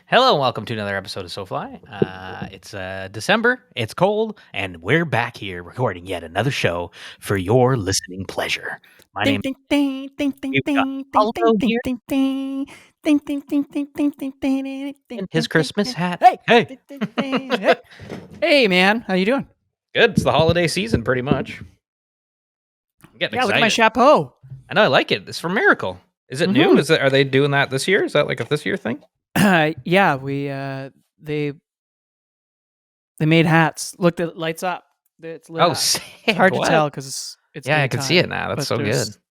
Hello and welcome to another episode of SoFly. It's December, it's cold, and we're back here recording yet another show for your listening pleasure. My Ding name ding ding ding ding we've got ding ding ding Aldo ding here ding ding ding ding ding ding ding ding ding ding in his ding Christmas ding. hat. Hey, Hey, ding, ding, ding. Hey, hey, man, how you doing? good. It's the holiday season, pretty much. I'm getting Yeah, look at my excited. chapeau. I know I like it. It's from Miracle. Is it new? Mhm. Are they doing that this year? Is that like a this year thing? Yeah, they made hats. Look, the lights up. It's lit Oh, up. sick. It's hard to What? tell because it's Yeah, I can see daytime, it now. That's but so good.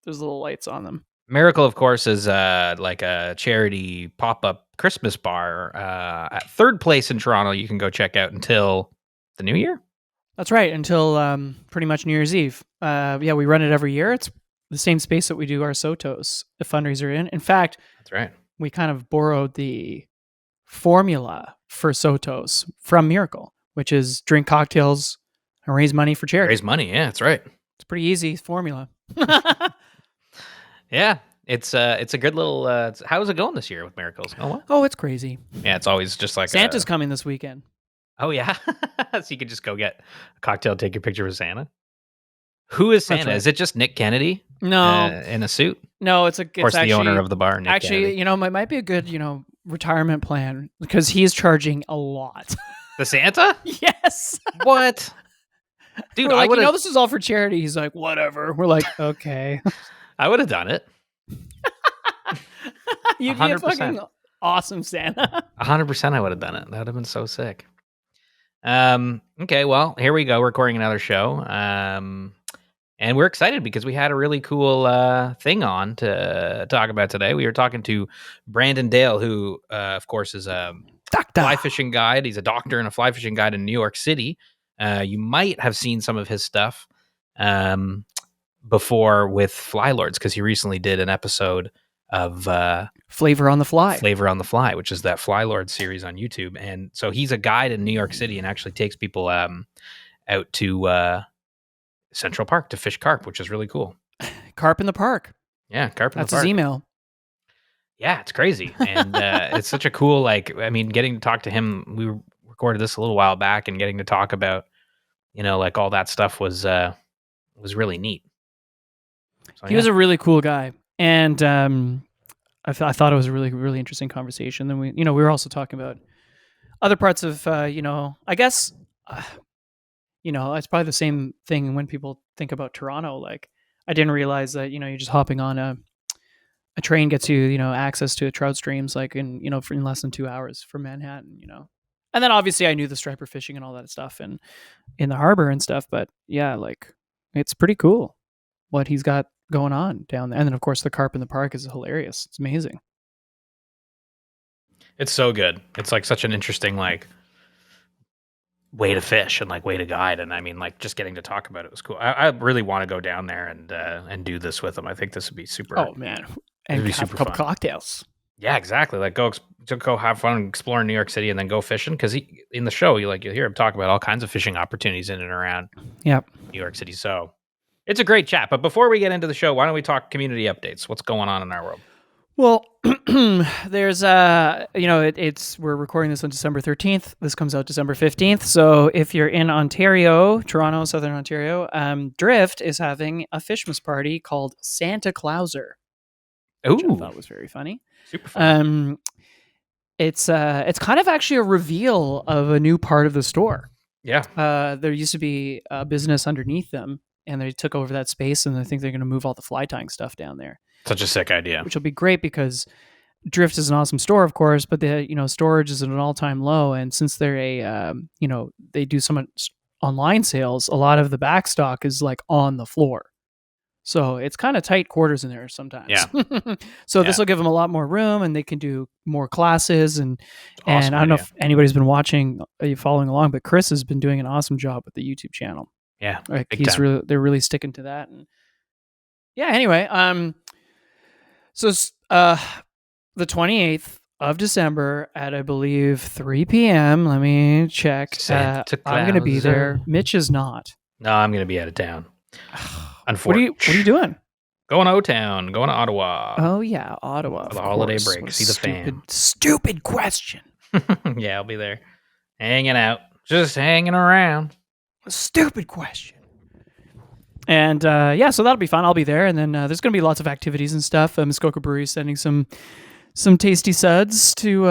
there's little lights on them. Miracle, of course, is like a charity pop-up Christmas bar at Third Place in Toronto. You can go check out until the new year. That's right. Until pretty much New Year's Eve. Yeah, we run it every year. It's the same space that we do our Sotos, the fundraiser in. In fact, That's right. we kind of borrowed the formula for Sotos from Miracle, which is drink cocktails and raise money for charity. Raise money. Yeah, that's right. It's a pretty easy formula. Yeah, it's a good little. How's it going this year with Miracles? Oh, well. Oh, it's crazy. Yeah, it's always just like Santa's coming this weekend. Oh yeah, so you could just go get a cocktail, take your picture with Santa. Who is That's Santa? right. Is it just Nick Kennedy? No, In a suit. no, it's Of course, actually, the owner of the bar, Nick actually, Kennedy. it might be a good, retirement plan because he's charging a lot. The Santa? Yes. What? Dude, We're I like, would have. this is all for charity. He's like, whatever. We're like, okay. I would have done it. You'd be a 100%. fucking awesome Santa. 100%. I would have done it. That would have been so sick. Okay, well, here we go. We're recording another show. And we're excited because we had a really cool thing on to talk about today. We were talking to Brandon Dale, who, of course, is a fly fishing guide. He's a doctor and a fly fishing guide in New York City. You might have seen some of his stuff before with Fly Lords because he recently did an episode of Flavor on the Fly. Flavor on the Fly, which is that Fly Lord series on YouTube. And so he's a guide in New York City and actually takes people out to Central Park to fish carp, which is really cool. Carp in the Park. Yeah, carp in That's the park. his email. Yeah, it's crazy. And it's such a cool, getting to talk to him. We recorded this a little while back and getting to talk about, all that stuff was really neat. So, He was a really cool guy. And I thought it was a really, really interesting conversation. Then we were also talking about other parts of, I guess, it's probably the same thing when people think about Toronto. Like, I didn't realize that, you're just hopping on a train gets you, access to trout streams like in less than 2 hours from Manhattan, And then obviously I knew the striper fishing and all that stuff and in the harbor and stuff. But yeah, like it's pretty cool what he's got going on down there. And then of course the carp in the park is hilarious. It's amazing. It's so good. It's like such an interesting way to fish and way to guide. And I mean, just getting to talk about it was cool. I really want to go down there and do this with him. I think this would be super. Oh man, and be have super a couple fun. cocktails. Yeah, exactly. Go have fun exploring New York City and then go fishing because in the show you'll hear him talk about all kinds of fishing opportunities in and around New York City. So it's a great chat. But before we get into the show, why don't we talk community updates? What's going on in our world? Well, there's we're recording this on December 13th. This comes out December 15th. So if you're in Ontario, Toronto, Southern Ontario, Drift is having a Fishmas party called Santa Clauser. Which I thought was very funny. Super fun. It's kind of actually a reveal of a new part of the store. Yeah. There used to be a business underneath them, and they took over that space, and I think they're going to move all the fly tying stuff down there. Such a sick idea. Which will be great because Drift is an awesome store, of course, but the storage is at an all-time low, and since they're they do so much online sales, a lot of the back stock is on the floor. So it's kind of tight quarters in there sometimes. Yeah. So this will give them a lot more room, and they can do more classes. And Awesome I don't know idea. if anybody's been watching, following along, but Chris has been doing an awesome job with the YouTube channel. Yeah, Like big time. they're really sticking to that. And yeah. Anyway, so the 28th of December at I believe 3 p.m. Let me check. Santa I'm going to be there. Clauser. Mitch is not. No, I'm going to be out of town. Unfortunately. What are you doing? Going to O-Town, going to Ottawa. Oh yeah, Ottawa. For the holiday break, see the fam. Stupid question. Yeah, I'll be there. Hanging out. Just hanging around. A stupid question. And yeah, so that'll be fun. I'll be there, and then there's going to be lots of activities and stuff. Muskoka Brewery is sending some tasty suds to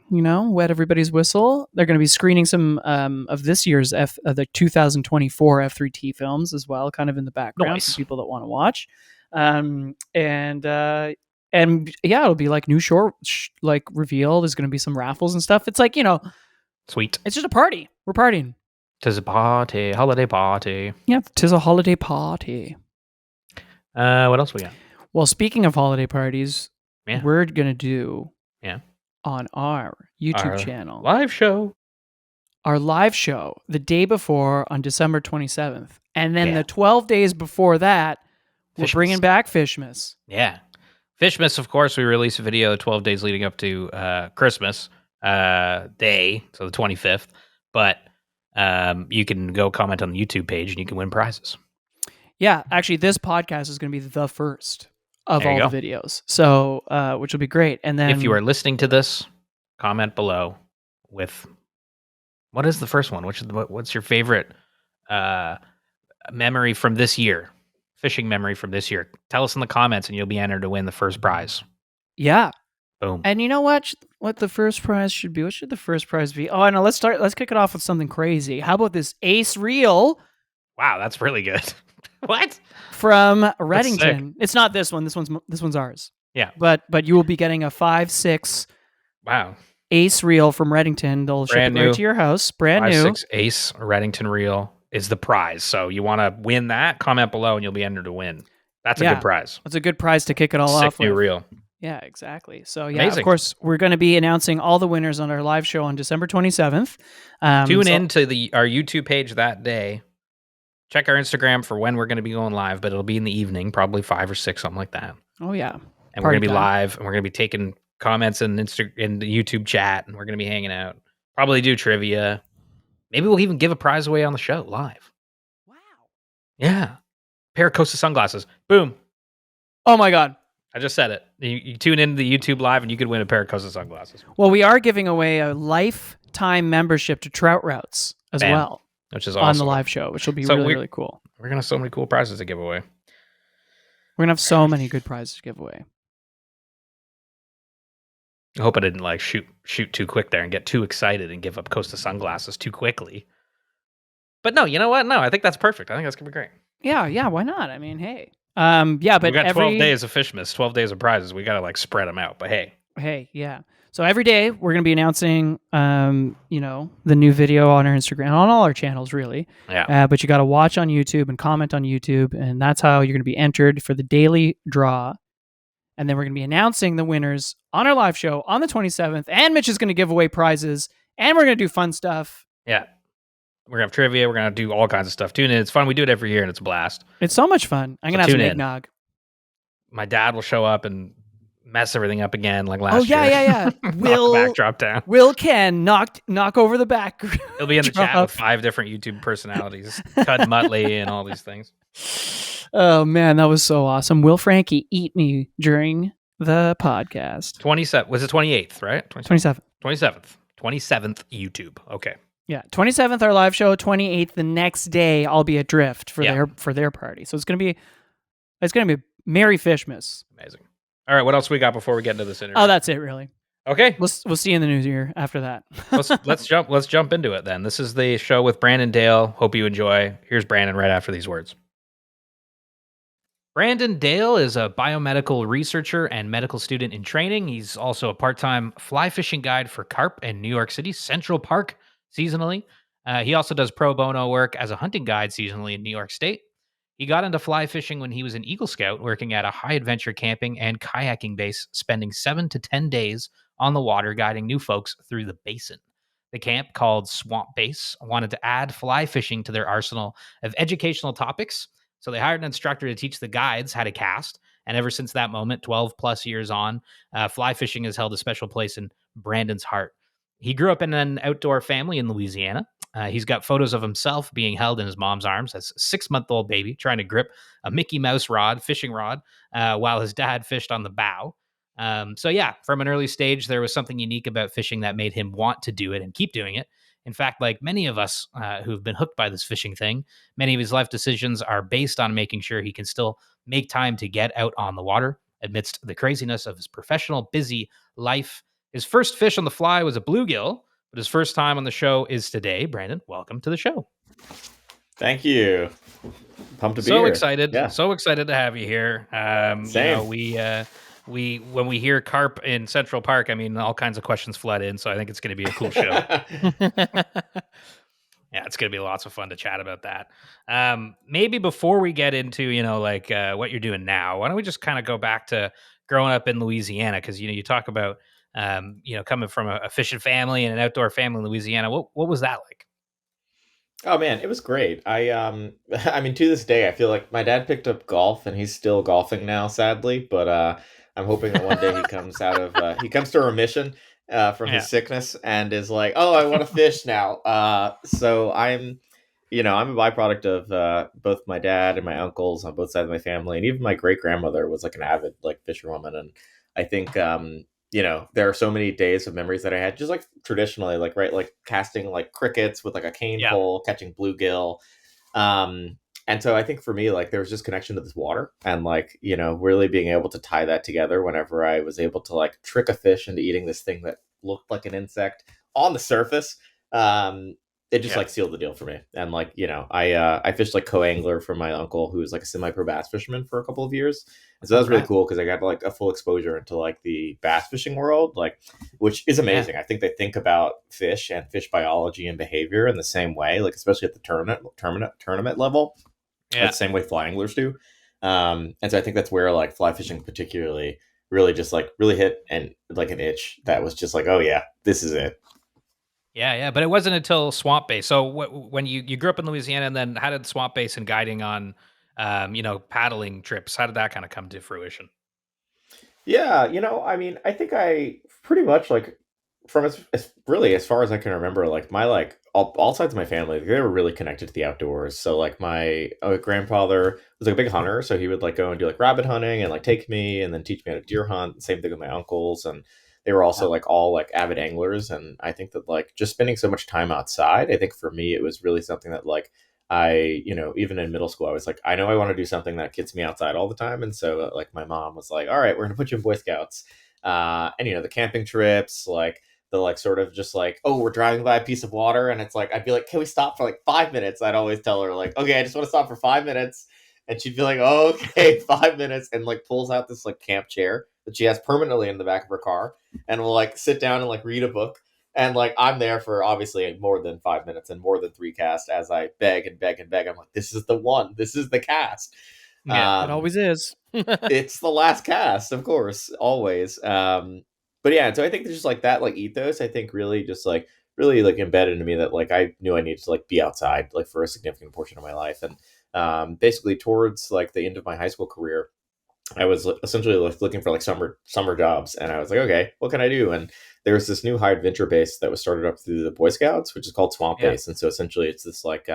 wet everybody's whistle. They're going to be screening some of this year's the 2024 F3T films as well, kind of in the background Nice. for people that want to watch. And yeah, it'll be like new short like reveal. There's going to be some raffles and stuff. It's like Sweet. it's just a party. We're partying. 'Tis a party, holiday party. Yeah, 'tis a holiday party. What else we got? Well, speaking of holiday parties, Yeah. we're gonna do Yeah. on our YouTube Our channel live show. our live show the day before on December 27th, and then Yeah. the 12 days before that, we're Fishmas. bringing back Fishmas. Yeah. Fishmas, of course, we release a video 12 days leading up to Christmas Day, so the 25th. But you can go comment on the YouTube page and you can win prizes. Yeah, actually, this podcast is going to be the first of There you all the videos, so which will be great. And then If you are listening to this, comment below with what is the first one? What's your favorite memory from this year? Fishing memory from this year. Tell us in the comments and you'll be entered to win the first prize. yeah. Boom. And you know what? What the first prize should be? What should the first prize be? Oh, no, let's kick it off with something crazy. How about this ace reel Wow, that's really good. What? from sick. Reddington? It's not this one. This one's ours. Yeah. But you will be getting a 5.6 Wow. ace reel from Reddington. They'll ship it Brand right new. to your house. Brand new. 5.6 Ace Reddington reel is the prize. So you want to win that? Comment below and you'll be entered to win. That's a Yeah. good prize. That's a good prize to kick it all Sick off new with. reel. Yeah, exactly. So yeah, Amazing. of course, we're going to be announcing all the winners on our live show on December 27th. Tune in to our YouTube page that day. Check our Instagram for when we're going to be going live, but it'll be in the evening, probably 5 or 6, something like that. Oh yeah. And we're going to be Party time. live, and we're going to be taking comments in the YouTube chat, and we're going to be hanging out. Probably do trivia. Maybe we'll even give a prize away on the show live. Wow. Yeah. Pair of Costa sunglasses. Boom. Oh my God. I just said it. You tune into the YouTube live, and you could win a pair of Costa sunglasses. Well, we are giving away a lifetime membership to Trout Routes as Bam. well Which is awesome. on the live show, which will be So really cool. We're going to have so many cool prizes to give away. We're going to have so many good prizes to give away. I hope I didn't like shoot too quick there and get too excited and give up Costa sunglasses too quickly. But no, you know what? No, I think that's perfect. I think that's going to be great. Yeah, why not? I mean, hey. Yeah, but we got 12 days of Fishmas, 12 days of prizes. We got to like spread them out. But hey, yeah. So every day we're going to be announcing, the new video on our Instagram, on all our channels, really. Yeah. But you got to watch on YouTube and comment on YouTube, and that's how you're going to be entered for the daily draw. And then we're going to be announcing the winners on our live show on the 27th. And Mitch is going to give away prizes, and we're going to do fun stuff. Yeah. We're going to have trivia. We're going to do all kinds of stuff. Tune in. It's fun. We do it every year, and it's a blast. It's so much fun. I'm going to have some tune in. eggnog. My dad will show up and mess everything up again like last year. Yeah. Knock the backdrop down. Will Ken knock over the back. He'll be in the chat with 5 different YouTube personalities. Cud Muttley and all these things. Oh, man, that was so awesome. Will Frankie eat me during the podcast? 27th. Was it 28th, right? 27th. 27th YouTube. Okay. Yeah, 27th our live show, 28th the next day I'll be adrift for their party. So it's gonna be Merry Fishmas. Amazing. All right, what else we got before we get into this interview? Oh, that's it really. Okay. We'll see you in the new year after that. let's jump into it then. This is the show with Brandon Dale. Hope you enjoy. Here's Brandon right after these words. Brandon Dale is a biomedical researcher and medical student in training. He's also a part-time fly fishing guide for Carp in New York City Central Park seasonally. He also does pro bono work as a hunting guide seasonally in New York State. He got into fly fishing when he was an Eagle Scout, working at a high adventure camping and kayaking base, spending 7 to 10 days on the water guiding new folks through the basin. The camp, called Swamp Base, wanted to add fly fishing to their arsenal of educational topics. So they hired an instructor to teach the guides how to cast. And ever since that moment, 12 plus years on, fly fishing has held a special place in Brandon's heart. He grew up in an outdoor family in Louisiana. He's got photos of himself being held in his mom's arms as a 6-month-old baby, trying to grip a Mickey Mouse fishing rod, while his dad fished on the bow. So yeah, from an early stage, there was something unique about fishing that made him want to do it and keep doing it. In fact, like many of us who've been hooked by this fishing thing, many of his life decisions are based on making sure he can still make time to get out on the water amidst the craziness of his professional, busy life. His first fish on the fly was a bluegill, but his first time on the show is today. Brandon, welcome to the show. Thank you. Pumped to be So here. excited, Yeah, so excited to have you here. same. We when we hear carp in Central Park, I mean, all kinds of questions flood in. So I think it's going to be a cool show. Yeah, it's going to be lots of fun to chat about that. Maybe before we get into like what you're doing now, why don't we just kind of go back to growing up in Louisiana? Because you talk about coming from a fishing family and an outdoor family in Louisiana. What was that like? Oh man, it was great. I mean to this day I feel like my dad picked up golf and he's still golfing now sadly, but I'm hoping that one day he comes to remission from Yeah, his sickness and is like, "Oh, I want to fish now." So I'm a byproduct of both my dad and my uncles on both sides of my family, and even my great grandmother was like an avid like fisherwoman, and I think there are so many days of memories that I had just like traditionally, like right, like casting like crickets with like a cane yeah, pole, catching bluegill. Um, and so I think for me, like there was just connection to this water and like, really being able to tie that together whenever I was able to like trick a fish into eating this thing that looked like an insect on the surface. It just yeah. like sealed the deal for me. And like, I fished like co-angler for my uncle who was like a semi-pro bass fisherman for a couple of years. And so that was really Okay. cool because I got like a full exposure into like the bass fishing world, like which is Yeah, amazing. I think they think about fish and fish biology and behavior in the same way, like especially at the tournament level, yeah. the same way fly anglers do. And so I think that's where like fly fishing particularly really just like really hit and like an itch that was just like, oh yeah, this is it. Yeah, but it wasn't until swamp base. So when you grew up in Louisiana, and then how did swamp base and guiding on, paddling trips? How did that kind of come to fruition? Yeah, I mean, I think I pretty much like from really as far as I can remember, like my like all sides of my family, they were really connected to the outdoors. So like my grandfather was like a big hunter, so he would like go and do like rabbit hunting and like take me and then teach me how to deer hunt. Same thing with my uncles, and they were Yeah, also like all like avid anglers. And I think that like just spending so much time outside, I think for me it was really something that like even in middle school, I was like, I know I want to do something that gets me outside all the time. And so, like, my mom was like, all right, we're going to put you in Boy Scouts. And the camping trips, like, the like sort of just like, oh, we're driving by a piece of water. And it's like, I'd be like, can we stop for like 5 minutes? I'd always tell her, like, okay, I just want to stop for 5 minutes. And she'd be like, oh, okay, 5 minutes. And like pulls out this like camp chair that she has permanently in the back of her car and will like sit down and like read a book, and like I'm there for obviously more than 5 minutes and more than three casts as I beg and beg and beg. I'm like, this is the one. This is the cast. yeah, It Um, always is. it's the last cast, of course, always. But yeah, so I think there's just like that like ethos. I think really like embedded into me that like I knew I needed to like be outside like for a significant portion of my life, and basically towards like the end of my high school career, I was essentially looking for like summer jobs, and I was like, okay, what can I do? And there was this new high adventure base that was started up through the Boy Scouts, which is called Swamp yeah. Base. And so essentially, it's this like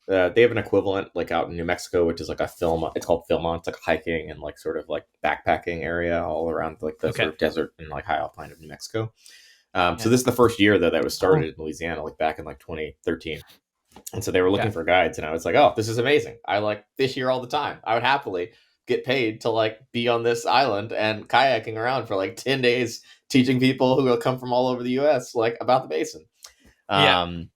they have an equivalent like out in New Mexico, which is like a film. It's called Philmont. It's like a hiking and like sort of like backpacking area all around like the sort Okay. of desert and like high alpine of New Mexico. So Yeah. this is the first year though that was Cool. started in Louisiana, like back in like 2013. And so they were looking Okay. for guides, and I was like, "Oh, this is amazing! I like fish here all the time. I would happily get paid to like be on this island and kayaking around for like 10 days, teaching people who will come from all over the U.S. like about the basin." Yeah. Um,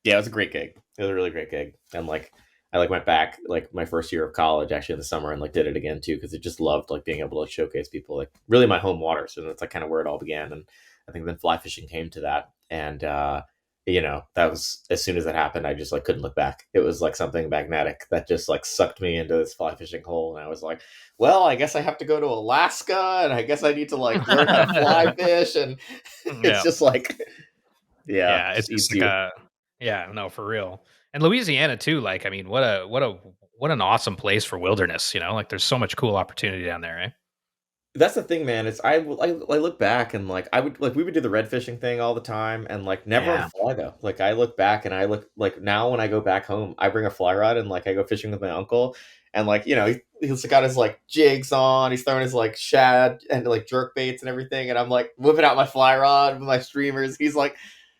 yeah, it was a great gig. It was a really great gig, and like I like went back like my first year of college actually in the summer and like did it again too because I just loved like being able to like showcase people like really my home water. So that's like kind of where it all began, and I think then fly fishing came to that, and that was as soon as that happened, I just like couldn't look back. It was like something magnetic that just like sucked me into this fly fishing hole, and I was like, well, I guess I have to go to Alaska, and I guess I need to like learn how to fly fish, and it's Yeah. just like yeah, Yeah. It's just just eats like you. yeah, no, for real. And Louisiana too. Like, I mean, what an awesome place for wilderness. Like there's so much cool opportunity down there, eh? That's the thing, man. It's I look back and like I would like we would do the red fishing thing all the time and like never on Yeah. fly though. Like I look back and I look like now when I go back home, I bring a fly rod and like I go fishing with my uncle, and like, he's got his like jigs on, he's throwing his like shad and like jerk baits and everything, and I'm like whipping out my fly rod with my streamers. He's like,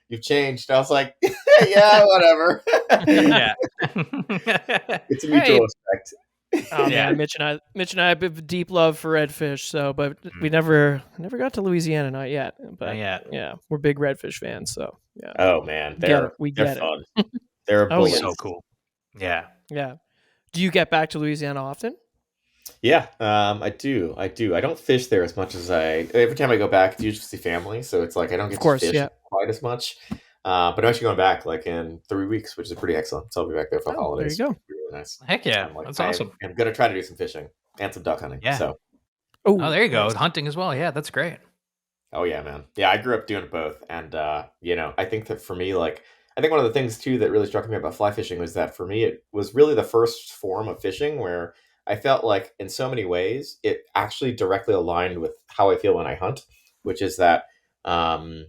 "You've changed." I was like, "Yeah, whatever." Yeah. It's a Hey. mutual respect. Oh Yeah. man, Mitch and I have a deep love for redfish. So, but we never got to Louisiana, not yet. But Not yet. yeah, we're big redfish fans. So yeah, Oh man, we they're get it. fun. They're Oh, yeah. bullies. So cool. Yeah. Yeah. Do you get back to Louisiana often? Yeah, I do. I don't fish there as much as every time I go back, it's usually see family, so it's like I don't get Of course, to fish yeah. quite as much. But I'm actually going back like in 3 weeks, which is pretty excellent. So I'll be back there for the Oh, holidays. there you go. Really nice. Heck yeah. I'm like, That's awesome. I'm gonna try to do some fishing and some duck hunting. Yeah. So. Oh, there you go. nice. Hunting as well. Yeah, that's great. Oh yeah, man. Yeah, I grew up doing both, and I think that for me, like, I think one of the things too that really struck me about fly fishing was that for me, it was really the first form of fishing where I felt like, in so many ways, it actually directly aligned with how I feel when I hunt, which is that um,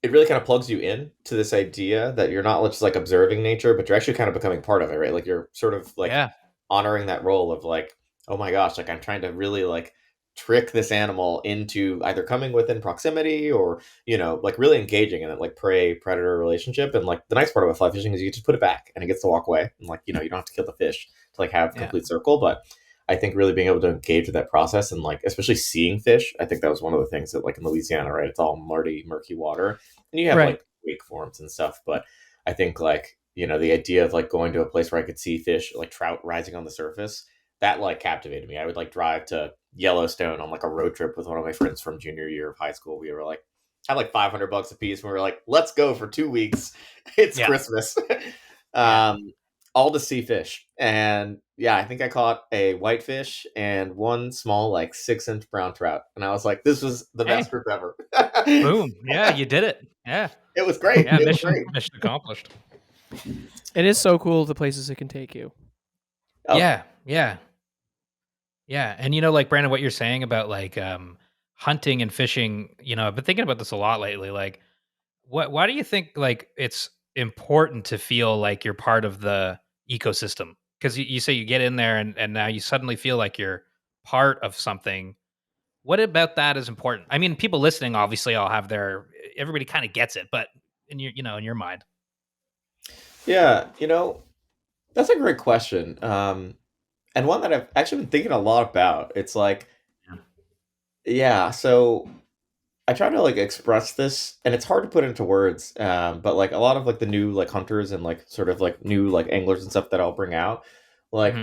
it really kind of plugs you in to this idea that you're not just like observing nature, but you're actually kind of becoming part of it, right? Like you're sort of like Yeah. honoring that role of like, oh my gosh, like I'm trying to really like trick this animal into either coming within proximity or, like really engaging in that like prey predator relationship. And like the nice part about fly fishing is you just put it back and it gets to walk away. And like, you don't have to kill the fish to like have Yeah. complete circle. But I think really being able to engage with that process and like especially seeing fish, I think that was one of the things that like in Louisiana, right? It's all murky water. And you have Right. like wake forms and stuff. But I think like, the idea of like going to a place where I could see fish, like trout rising on the surface, that like captivated me. I would like drive to Yellowstone on like a road trip with one of my friends from junior year of high school. We were like, had like $500 a piece. And we were like, let's go for 2 weeks. It's Yeah. Christmas. All to see fish. And yeah, I think I caught a whitefish and one small, like 6-inch brown trout. And I was like, this was the best trip ever. Boom. Yeah, you did it. Yeah. It was great. Yeah, It was great. mission accomplished. It is so cool the places it can take you. Oh. Yeah. And like Brandon, what you're saying about like hunting and fishing, I've been thinking about this a lot lately. Like, why do you think like it's important to feel like you're part of the ecosystem? Because you say you get in there and now you suddenly feel like you're part of something. What about that is important? I mean, people listening obviously all have everybody kind of gets it, but in your mind. Yeah, that's a great question. And one that I've actually been thinking a lot about. It's like, yeah, so I try to like express this, and it's hard to put into words. But like a lot of like the new like hunters and like sort of like new like anglers and stuff that I'll bring out, like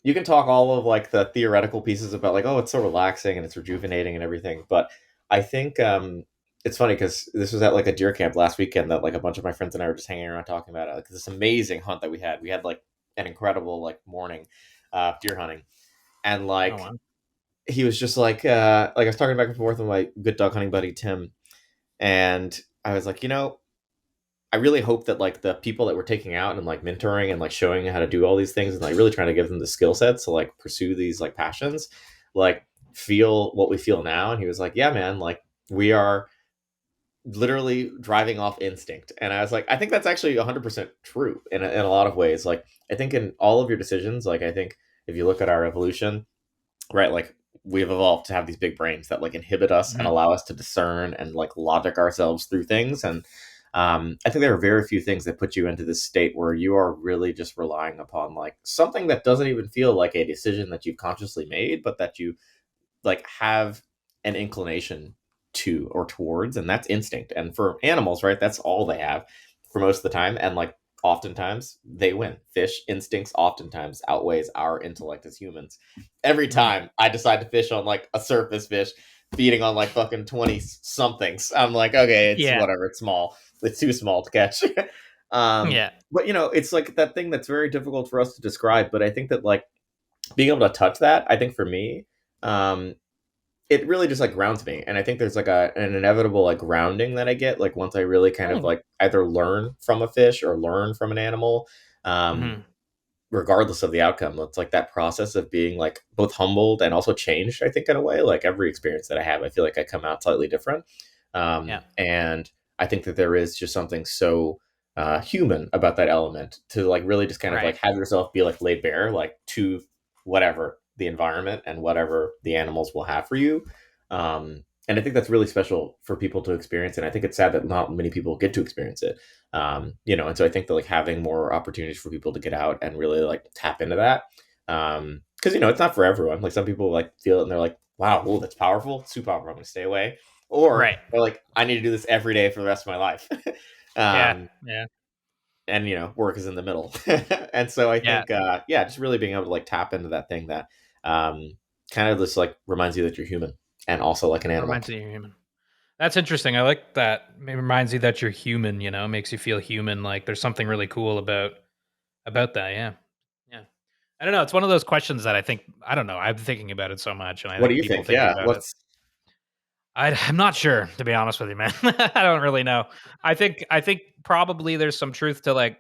you can talk all of like the theoretical pieces about like, oh, it's so relaxing and it's rejuvenating and everything. But I think it's funny because this was at like a deer camp last weekend that like a bunch of my friends and I were just hanging around talking about it. Like this amazing hunt that we had. We had like an incredible like morning deer hunting, and like. Oh, wow. He was just like I was talking back and forth with my good dog hunting buddy Tim, and I was like, I really hope that like the people that we're taking out and like mentoring and like showing how to do all these things and like really trying to give them the skill sets to like pursue these like passions, like feel what we feel now. And he was like, yeah, man, like we are literally driving off instinct. And I was like, I think that's actually 100% true in a lot of ways. Like I think in all of your decisions, like I think if you look at our evolution, right, like we've evolved to have these big brains that like inhibit us and allow us to discern and like logic ourselves through things. And I think there are very few things that put you into this state where you are really just relying upon like something that doesn't even feel like a decision that you've consciously made, but that you like have an inclination to or towards, and that's instinct. And for animals, right, that's all they have for most of the time. And like oftentimes they win. Fish instincts oftentimes outweighs our intellect as humans. Every time I decide to fish on like a surface fish feeding on like fucking 20 somethings, I'm like, okay, it's whatever, it's small, it's too small to catch. But it's like that thing that's very difficult for us to describe. But I think that like being able to touch that, I think for me, it really just like grounds me. And I think there's like an inevitable like grounding that I get like once I really kind of like either learn from a fish or learn from an animal, regardless of the outcome. It's like that process of being like both humbled and also changed, I think, in a way. Like every experience that I have, I feel like I come out slightly different. And I think that there is just something so human about that element, to like really just kind of like Right. have yourself be like laid bare, like to whatever the environment and whatever the animals will have for you. And I think that's really special for people to experience. And I think it's sad that not many people get to experience it. And so I think that like having more opportunities for people to get out and really like tap into that. Because it's not for everyone. Like some people like feel it and they're like, wow, oh, that's powerful, it's too powerful, I'm gonna stay away. Or Right. they're like, I need to do this every day for the rest of my life. Yeah. um, Yeah. and work is in the middle. And so I Yeah. think just really being able to like tap into that thing that kind of just like reminds you that you're human and also like an animal. Reminds you you're human. That's interesting. I like that. It reminds you that you're human. Makes you feel human. Like there's something really cool about that. Yeah. Yeah. I don't know. It's one of those questions that I don't know. I'm thinking about it so much, and I What do think you people think? thinking Yeah, about it. what's I'm not sure, to be honest with you, man. I don't really know. I think probably there's some truth to like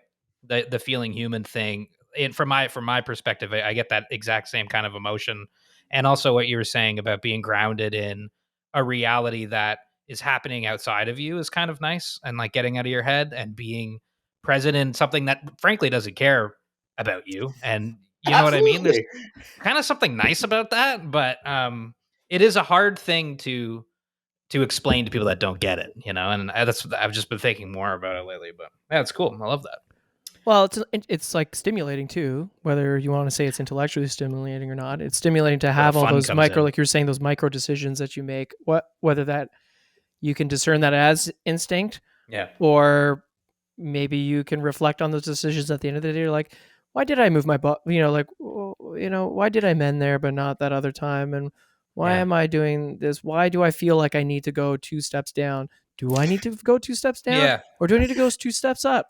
the feeling human thing. And from my perspective, I get that exact same kind of emotion, and also what you were saying about being grounded in a reality that is happening outside of you is kind of nice, and like getting out of your head and being present in something that frankly doesn't care about you, and you know what I mean. There's absolutely. kind of something nice about that, but it is a hard thing to explain to people that don't get it, and that's I've just been thinking more about it lately. But yeah, it's cool. I love that. Well, it's like stimulating too, whether you want to say it's intellectually stimulating or not. It's stimulating to That's where the have all fun those comes micro, in. like you're saying, those micro decisions that you make. Whether that you can discern that as instinct, Yeah. or maybe you can reflect on those decisions at the end of the day. You're like, why did I move my butt? Why did I mend there but not that other time? And why Yeah. am I doing this? Why do I feel like I need to go 2 steps down? Do I need to go 2 steps down, Yeah. or do I need to go 2 steps up?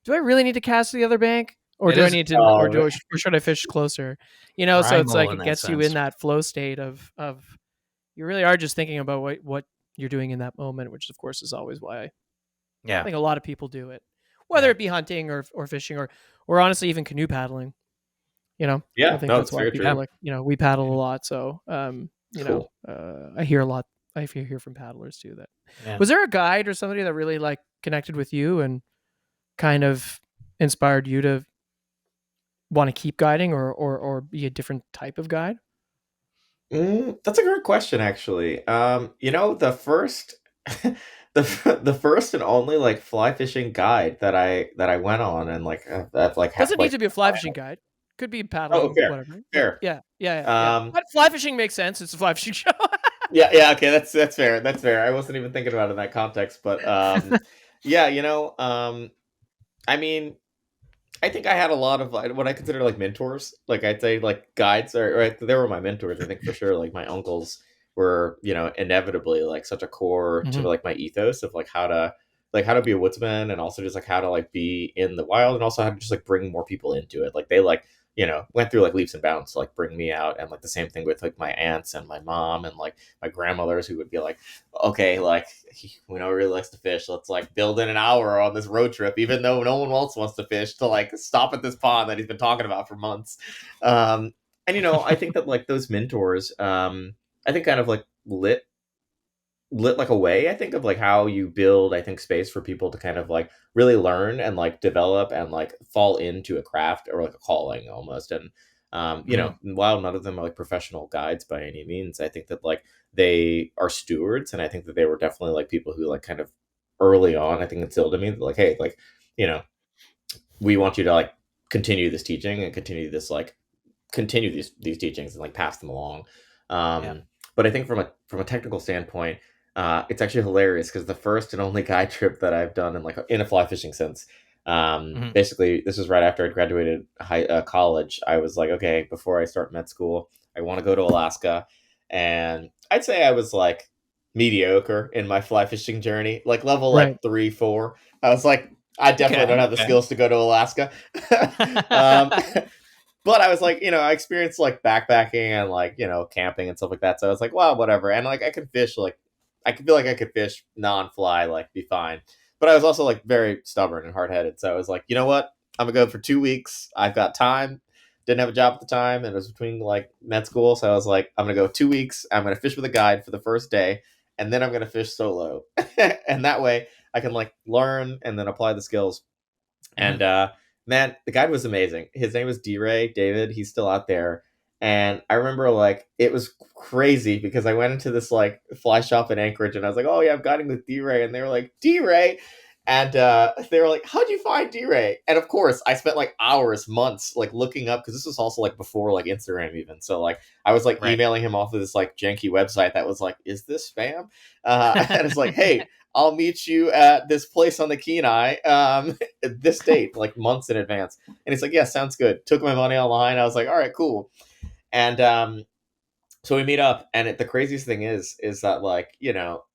Do I really need to cast to the other bank, or It do I is need to, Oh, or should I fish closer? So it's primal like in it that gets you sense. in that flow state of you really are just thinking about what you're doing in that moment, which of course is always why I Yeah. think a lot of people do it, whether Yeah. it be hunting or fishing or honestly even canoe paddling. I yeah, think no, that's that's why very people Yeah. true. like we paddle a lot. So Cool. I hear a lot. I hear from paddlers too. That Yeah. was there a guide or somebody that really like connected with you and kind of inspired you to want to keep guiding or be a different type of guide? That's a great question, actually. The first, the first and only like fly fishing guide that I went on and like that like Doesn't need to be a fly fishing guide. Could be oh, paddling, fair, whatever. Yeah, fair. yeah, yeah, yeah, yeah. Um, But fly fishing makes sense. It's a fly fishing show. yeah, okay, that's fair. That's fair. I wasn't even thinking about it in that context, but yeah, I mean, I think I had a lot of what I consider like mentors. Like I'd say like guides or they were my mentors. I think for sure. Like my uncles were, inevitably like such a core to Mhm. like my ethos of like how to be a woodsman and also just like how to like be in the wild and also how to just like bring more people into it. Like they like went through like leaps and bounds to like bring me out, and like the same thing with like my aunts and my mom and like my grandmothers who would be like, okay, like we know he really likes to fish. Let's like build in an hour on this road trip, even though no one else wants to fish, to like stop at this pond that he's been talking about for months. And I think that like those mentors, I think kind of like lit like a way, I think, of like how you build, I think, space for people to kind of like really learn and like develop and like fall into a craft or like a calling almost. And Mhm. while none of them are like professional guides by any means, I think that like they are stewards, and I think that they were definitely like people who like kind of early on, I think, instilled in me that, like, hey, like, you know we want you to like continue this teaching and continue these teachings and like pass them along. Yeah. But I think from a technical standpoint, it's actually hilarious because the first and only guide trip that I've done in a fly fishing sense, Mhm. basically this was right after I graduated college. I was like, okay, before I start med school, I want to go to Alaska, and I'd say I was like mediocre in my fly fishing journey, like level Right. like 3, 4. I was like, I definitely Okay. don't have the Okay. skills to go to Alaska. um, but I was like, I experienced like backpacking and like, camping and stuff like that. So I was like, well, whatever. And like I could fish, like I could feel like I could fish non-fly, like be fine. But I was also like very stubborn and hard-headed. So I was like, you know what? I'm gonna go for 2 weeks. I've got time. Didn't have a job at the time, and it was between like med school. So I was like, I'm gonna go 2 weeks. I'm gonna fish with a guide for the first day, and then I'm gonna fish solo. And that way I can like learn and then apply the skills And man, the guide was amazing. His name was D-Ray David. He's still out there. And I remember like it was crazy because I went into this like fly shop in Anchorage and I was like, oh yeah, I'm guiding with D-Ray. And they were like, D-Ray. And they were like, how'd you find D-Ray? And of course, I spent like hours, months, like looking up because this was also like before like Instagram even. So like I was like Right. emailing him off of this like janky website that was like, is this spam? And it's like, hey, I'll meet you at this place on the Kenai this date, like months in advance. And he's like, yeah, sounds good. Took my money online. I was like, all right, cool. And so we meet up. And the craziest thing is that like, you know,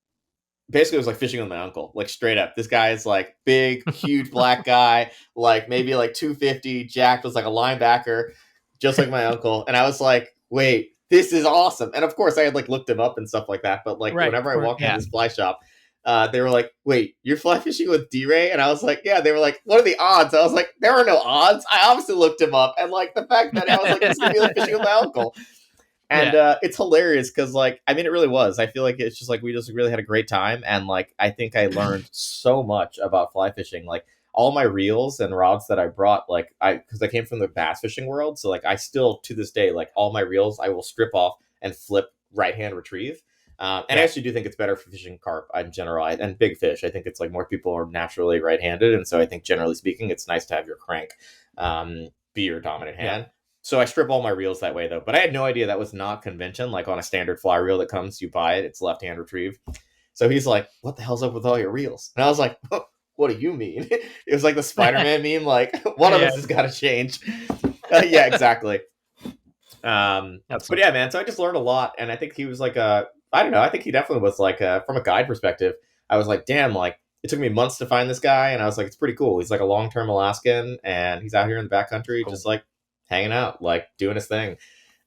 basically it was like fishing with my uncle, like straight up. This guy is like big, huge black guy, like maybe like 250, jacked, was like a linebacker, just like my uncle. And I was like, wait, this is awesome. And of course I had like looked him up and stuff like that. But like Right, whenever I of course, walked yeah. into this fly shop, they were like, wait, you're fly fishing with D-Ray? And I was like, yeah. They were like, what are the odds? I was like, there are no odds. I obviously looked him up. And like the fact that I was like, this could be like fishing with my uncle. And it's hilarious because, like, I mean, it really was. I feel like it's just like we just really had a great time. And, like, I think I learned so much about fly fishing. Like, all my reels and rods that I brought, like, because I came from the bass fishing world. So, like, I still, to this day, like, all my reels, I will strip off and flip right hand retrieve. And I actually do think it's better for fishing carp in general and big fish. I think it's like more people are naturally right handed. And so I think, generally speaking, it's nice to have your crank be your dominant hand. Yeah. So I strip all my reels that way, though. But I had no idea that was not convention. Like on a standard fly reel that comes, you buy it, it's left-hand retrieve. So he's like, what the hell's up with all your reels? And I was like, what do you mean? It was like the Spider-Man meme, like, one of us has got to change. Yeah, exactly. But yeah, man, so I just learned a lot. And I think he was like I don't know, I think he definitely was like, from a guide perspective, I was like, damn, like, it took me months to find this guy. And I was like, it's pretty cool. He's like a long-term Alaskan, and he's out here in the backcountry, Cool. just like, hanging out, like doing his thing.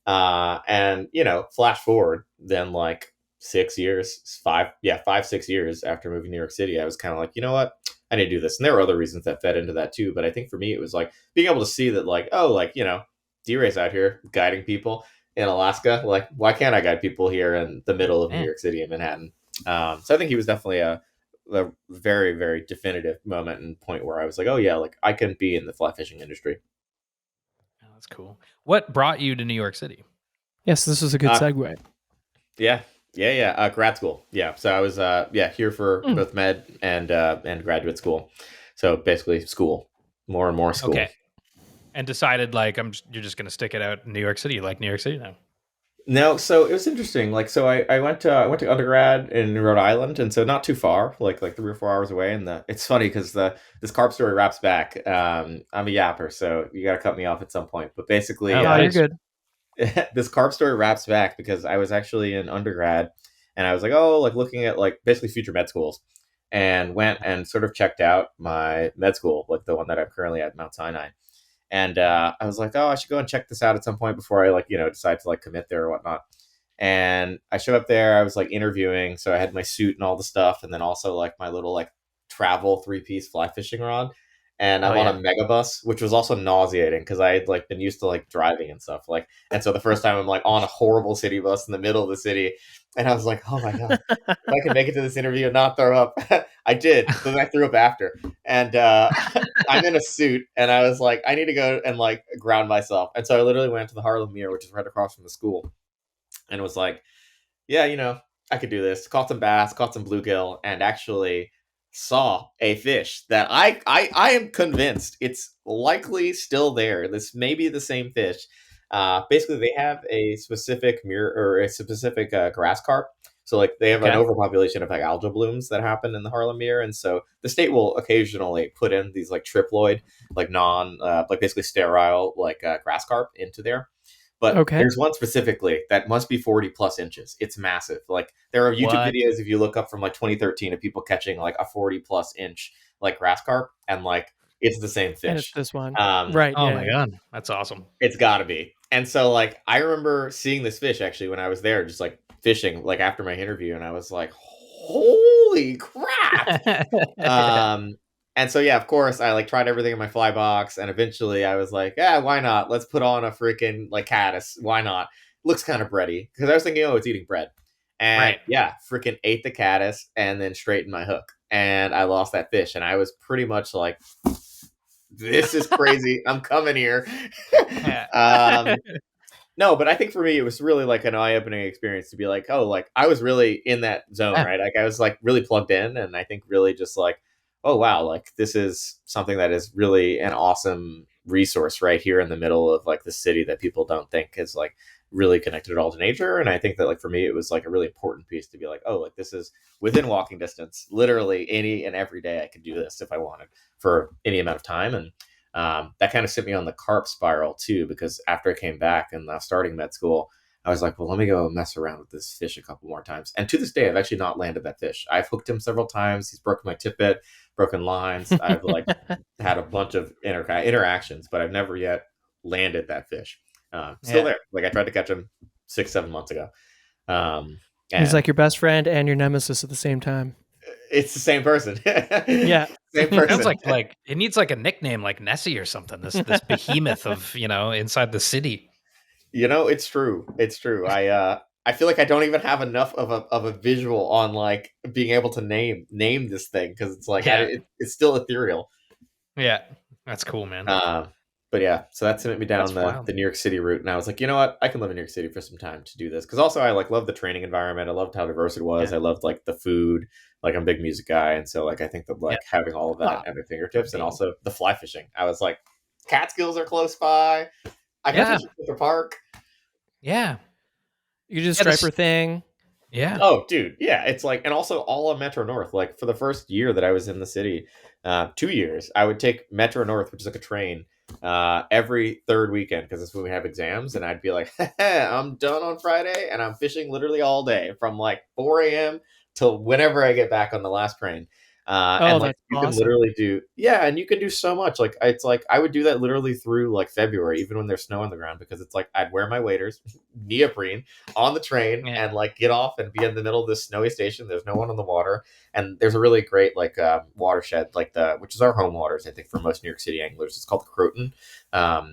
And you know, flash forward then like 6 years, 6 years after moving to New York City, I was kind of like, you know what, I need to do this. And there were other reasons that fed into that too. But I think for me, it was like being able to see that, like, oh, like, you know, D-Ray's out here guiding people in Alaska. Like, why can't I guide people here in the middle of New York City and Manhattan? So I think he was definitely a very, very definitive moment and point where I was like, oh yeah, like I can be in the fly fishing industry. That's cool. What brought you to New York City? Yes, this was a good segue. Yeah. Grad school. Yeah. So I was here for both med and graduate school. So basically school, more and more school. Okay. And decided like you're just gonna stick it out in New York City. You like New York City now? No, so it was interesting. Like, so I went to undergrad in Rhode Island, and so not too far, like 3 or 4 hours away. And it's funny because this carp story wraps back. I'm a yapper, so you got to cut me off at some point. But basically, You're good. This carp story wraps back because I was actually in undergrad, and I was like, oh, like looking at like basically future med schools, and went and sort of checked out my med school, like the one that I'm currently at, Mount Sinai. And I was like, oh, I should go and check this out at some point before I decide to like commit there or whatnot. And I showed up there. I was like interviewing, so I had my suit and all the stuff, and then also like my little like travel 3-piece fly fishing rod. And I'm on a megabus, which was also nauseating because I had like been used to like driving and stuff. Like, and so the first time I'm like on a horrible city bus in the middle of the city, and I was like, oh my god, if I can make it to this interview and not throw up. I did, but then I threw up after. And I'm in a suit, and I was like, I need to go and like ground myself. And so I literally went to the Harlem Mirror, which is right across from the school, and was like, yeah, you know, I could do this. Caught some bass, caught some bluegill, and actually saw a fish that I am convinced it's likely still there. This may be the same fish. Basically, they have a specific mirror or a specific grass carp. So like they have an overpopulation of like algal blooms that happen in the Harlem Mirror, and so the state will occasionally put in these like triploid, like like basically sterile like grass carp into there. But there's one specifically that must be 40 plus inches. It's massive. Like there are YouTube videos if you look up from like 2013 of people catching like a 40 plus inch like grass carp, and like it's the same fish. And it's this one, right? Oh my god, that's awesome. It's got to be. And so like I remember seeing this fish actually when I was there, just like fishing like after my interview, and I was like, holy crap. And so, yeah, of course, I like tried everything in my fly box, and eventually I was like, yeah, why not? Let's put on a freaking like caddis. Why not? Looks kind of bready, because I was thinking, oh, it's eating bread. And yeah, freaking ate the caddis and then straightened my hook, and I lost that fish. And I was pretty much like this is crazy. I'm coming here. Yeah. No, but I think for me, it was really like an eye-opening experience to be like, oh, like I was really in that zone, Yeah. right? Like I was like really plugged in, and I think really just like, oh wow, like this is something that is really an awesome resource right here in the middle of like the city that people don't think is like really connected at all to nature. And I think that like for me, it was like a really important piece to be like, oh, like this is within walking distance, literally any and every day I could do this if I wanted for any amount of time. And that kind of sent me on the carp spiral too, because after I came back and starting med school, I was like, well, let me go mess around with this fish a couple more times. And to this day, I've actually not landed that fish. I've hooked him several times. He's broken my tippet, broken lines. I've like had a bunch of interactions, but I've never yet landed that fish. Still there. Like I tried to catch him 6-7 months ago. He's like your best friend and your nemesis at the same time. It's the same person. Yeah. Same person. Sounds like it needs like a nickname like Nessie or something. This behemoth of, inside the city. It's true. It's true. I feel like I don't even have enough of a visual on like being able to name this thing, because it's like it's still ethereal. Yeah, that's cool, man. But yeah, so that sent me down the New York City route, and I was like, you know what, I can live in New York City for some time to do this, because also I like loved the training environment. I loved how diverse it was. I loved like the food. Like I'm a big music guy, and so like I think that like having all of that at my fingertips, and also the fly fishing. I was like, Catskills are close by. I can fish at the park. Yeah, you do the striper thing. Yeah. Oh, dude. Yeah. It's like, and also all of Metro North. Like for the first year that I was in the city, 2 years, I would take Metro North, which is like a train, every third weekend, because that's when we have exams. And I'd be like, I'm done on Friday, and I'm fishing literally all day from like 4 a.m. till whenever I get back on the last train. And like you can literally do, and you can do so much. Like it's like I would do that literally through like February, even when there's snow on the ground, because it's like I'd wear my waders, neoprene, on the train, and like get off and be in the middle of this snowy station. There's no one on the water, and there's a really great like watershed, like which is our home waters, I think, for most New York City anglers. It's called the Croton.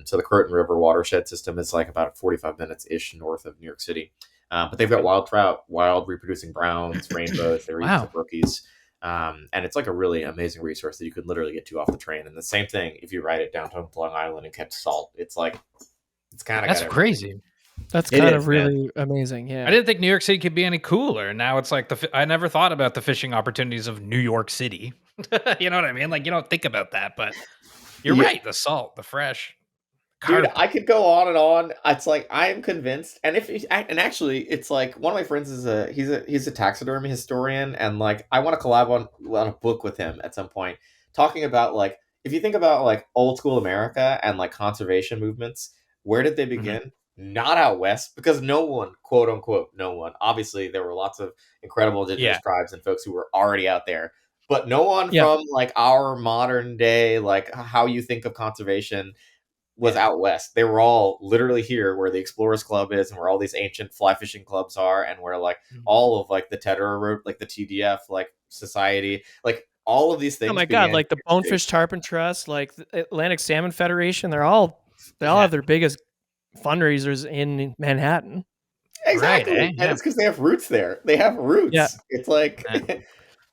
So the Croton River watershed system is like about 45 minutes ish north of New York City. But they've got wild trout, wild reproducing browns, rainbows. They're eating the brookies. And it's like a really amazing resource that you could literally get to off the train. And the same thing if you ride it down to Long Island and catch salt. It's like, it's kind of, that's crazy. That's kind of really amazing. Yeah, I didn't think New York City could be any cooler. Now it's like I never thought about the fishing opportunities of New York City. You know what I mean? Like you don't think about that, but you're right. The salt, the fresh. Carp. Dude, I could go on and on. It's like I am convinced, and actually, it's like one of my friends is he's a taxidermy historian, and like I want to collab on a book with him at some point, talking about like if you think about like old school America and like conservation movements, where did they begin? Mm-hmm. Not out west, because no one, quote unquote, no one. Obviously, there were lots of incredible indigenous tribes and folks who were already out there, but no one from like our modern day, like how you think of conservation, was out west. They were all literally here where the Explorers Club is, and where all these ancient fly fishing clubs are, and where like all of like the Tetra, like the TDF, like society, like all of these things. Oh my god, like the Bonefish Tarpon Trust, like the Atlantic Salmon Federation, they all have their biggest fundraisers in Manhattan. Exactly. Right, and it's because they have roots there. They have roots. Yeah. It's like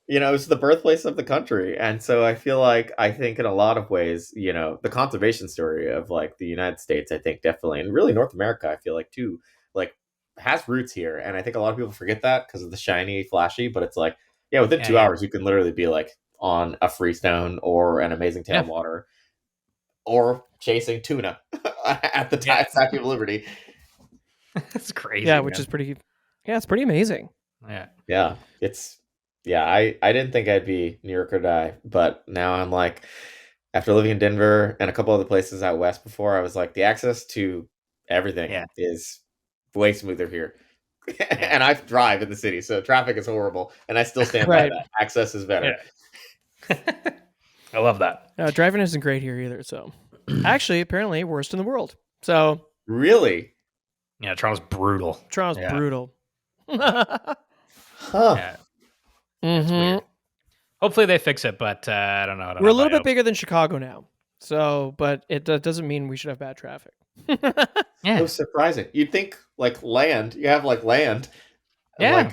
it's the birthplace of the country. And so I feel like, I think in a lot of ways, the conservation story of like the United States, I think definitely, and really North America, I feel like too, like has roots here. And I think a lot of people forget that because of the shiny, flashy, but it's like, within 2 hours, you can literally be like on a freestone or an amazing tailwater or chasing tuna at the Statue of Liberty. That's crazy. Yeah, which is pretty, it's pretty amazing. Yeah. I didn't think I'd be New York or die, but now I'm like, after living in Denver and a couple other places out west before, I was like, the access to everything is way smoother here. And I drive in the city, so traffic is horrible, and I still stand by that. Access is better. I love that. Driving isn't great here either, so actually, apparently, worst in the world. So really? Yeah, Toronto's brutal. Brutal. Huh. Yeah. It's weird. Hopefully they fix it, but I don't know. We're a little bit bigger than Chicago now, so but it doesn't mean we should have bad traffic. So surprising. You'd think like land. You have like land. Yeah.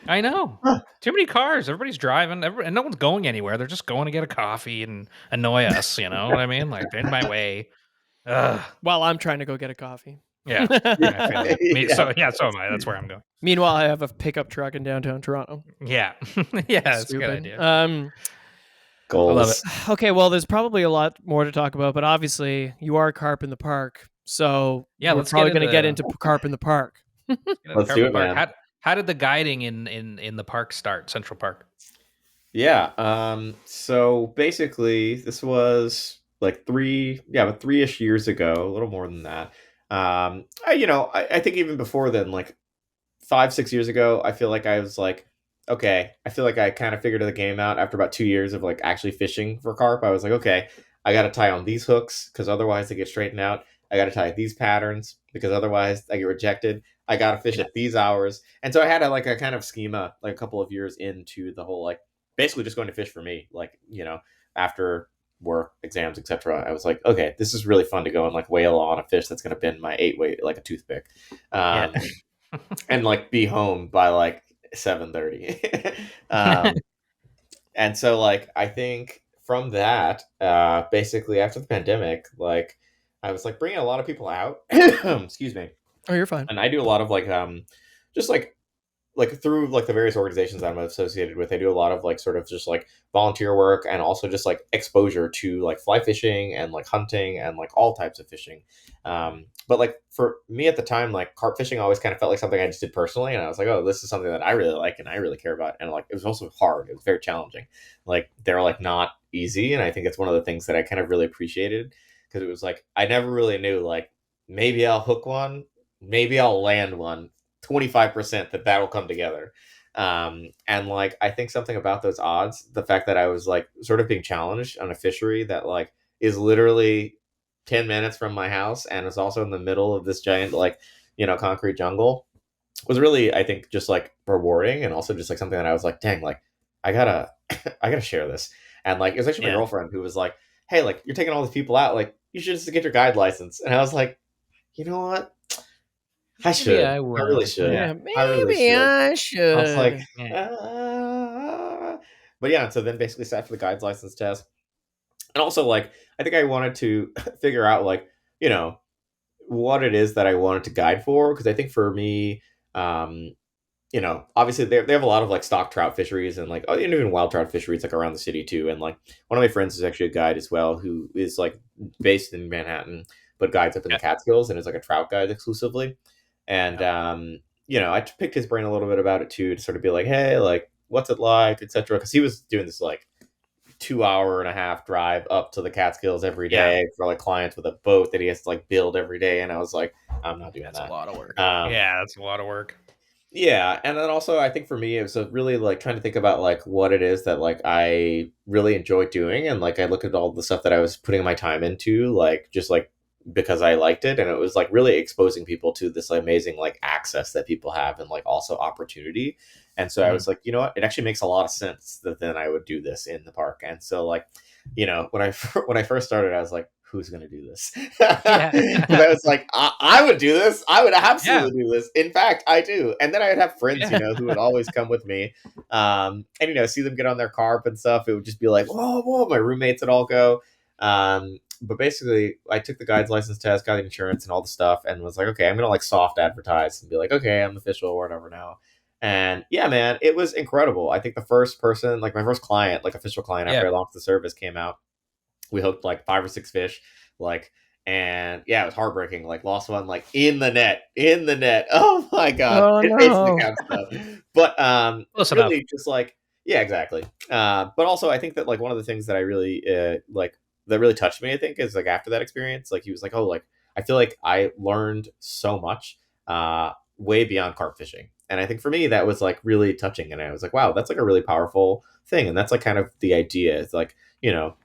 I know. Huh. Too many cars. Everybody's driving, and no one's going anywhere. They're just going to get a coffee and annoy us. You know what I mean? Like, they're in my way. Ugh. While I'm trying to go get a coffee. Yeah, I feel you. Yeah, So am I. That's where I'm going. Meanwhile, I have a pickup truck in downtown Toronto. Yeah, yeah, that's a good Stupid. idea. I goals. love it. Okay, well, there's probably a lot more to talk about, but obviously, you are Carp in the Park, so Yeah, we're let's probably get going to get into- into Carp in the Park. Let's do it, man. How did the guiding in the park start? Central Park. Yeah. So basically, this was like about 3-ish years ago, a little more than that. I think even before then, like 5-6 years ago, I feel like I was like, okay, I feel like I kind of figured the game out after about 2 years of like actually fishing for carp. I was like, okay, I got to tie on these hooks because otherwise they get straightened out. I got to tie these patterns because otherwise I get rejected. I got to fish at these hours. And so I had a kind of schema like a couple of years into the whole, like, basically just going to fish for me, like, after work, exams, etc. I was like, okay, this is really fun to go and like whale on a fish that's going to bend my 8-weight like a toothpick. And like be home by like 7:30. And so like I think from that, basically after the pandemic, like I was like bringing a lot of people out. Excuse me. Oh, you're fine. And I do a lot of like just like through like the various organizations that I'm associated with, I do a lot of like sort of just like volunteer work and also just like exposure to like fly fishing and like hunting and like all types of fishing. But like for me at the time, like carp fishing always kind of felt like something I just did personally, and I was like, oh, this is something that I really like and I really care about. And like it was also hard. It was very challenging. Like they're like not easy, and I think it's one of the things that I kind of really appreciated because it was like I never really knew like maybe I'll hook one, maybe I'll land one. 25% that will come together. And like I think something about those odds, the fact that I was like sort of being challenged on a fishery that like is literally 10 minutes from my house and is also in the middle of this giant like concrete jungle, was really, I think, just like rewarding, and also just like something that I was like, dang, like I gotta I gotta share this. And like it was actually my girlfriend who was like, hey, like you're taking all these people out, like you should just get your guide license. And I was like, you know what, I should. Maybe I really should. Yeah, maybe I should. I was like, Yeah. But yeah. So then basically sat for the guides license test, and also like I think I wanted to figure out like what it is that I wanted to guide for, because I think for me, obviously they have a lot of like stock trout fisheries and like even wild trout fisheries like around the city too. And like one of my friends is actually a guide as well who is like based in Manhattan but guides up in the Catskills and is like a trout guide exclusively. And I picked his brain a little bit about it too, to sort of be like, hey, like what's it like, etc. Because he was doing this like 2.5-hour drive up to the Catskills every day for like clients with a boat that he has to like build every day. And I was like, I'm not doing that. That's a lot of work. That's a lot of work. Yeah, and then also I think for me it was really like trying to think about like what it is that like I really enjoy doing, and like I look at all the stuff that I was putting my time into, like just like because I liked it, and it was like really exposing people to this amazing like access that people have and like also opportunity. And so I was like, you know what, it actually makes a lot of sense that then I would do this in the park. And so like when I first started, I was like, who's going to do this? I was like, I would do this. I would absolutely do this. In fact, I do. And then I would have friends, who would always come with me, and see them get on their carp and stuff. It would just be like, whoa, my roommates would all go. But basically, I took the guide's license test, got the insurance and all the stuff, and was like, okay, I'm gonna like soft advertise and be like, okay, I'm official or whatever now. And yeah, man, it was incredible. I think the first person, like my first client, like official client after I launched the service, came out. We hooked like 5 or 6 fish, like, and yeah, it was heartbreaking. Like lost one like in the net. Oh my god, it basically counts stuff. But really just like exactly. But also I think that like one of the things that I really like that really touched me, I think, is like after that experience, like he was like, oh, like I feel like I learned so much way beyond carp fishing. And I think for me that was like really touching, and I was like, wow, that's like a really powerful thing. And that's like kind of the idea. It's like,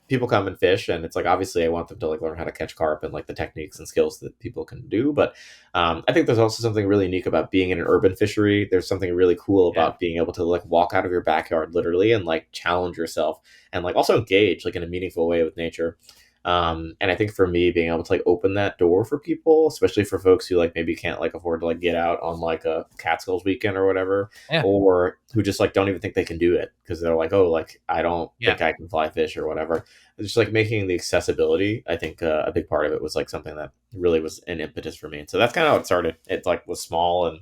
people come and fish, and it's like obviously I want them to like learn how to catch carp and like the techniques and skills that people can do. But I think there's also something really unique about being in an urban fishery. There's something really cool about being able to like walk out of your backyard literally and like challenge yourself and like also engage like in a meaningful way with nature. And I think for me, being able to like open that door for people, especially for folks who like maybe can't like afford to like get out on like a Catskills weekend or whatever, Yeah. or who just like don't even think they can do it because they're like, oh, like I don't Yeah. think I can fly fish or whatever. It's just like making the accessibility. I think a big part of it was like something that really was an impetus for me. And so that's kind of how it started. It like was small, and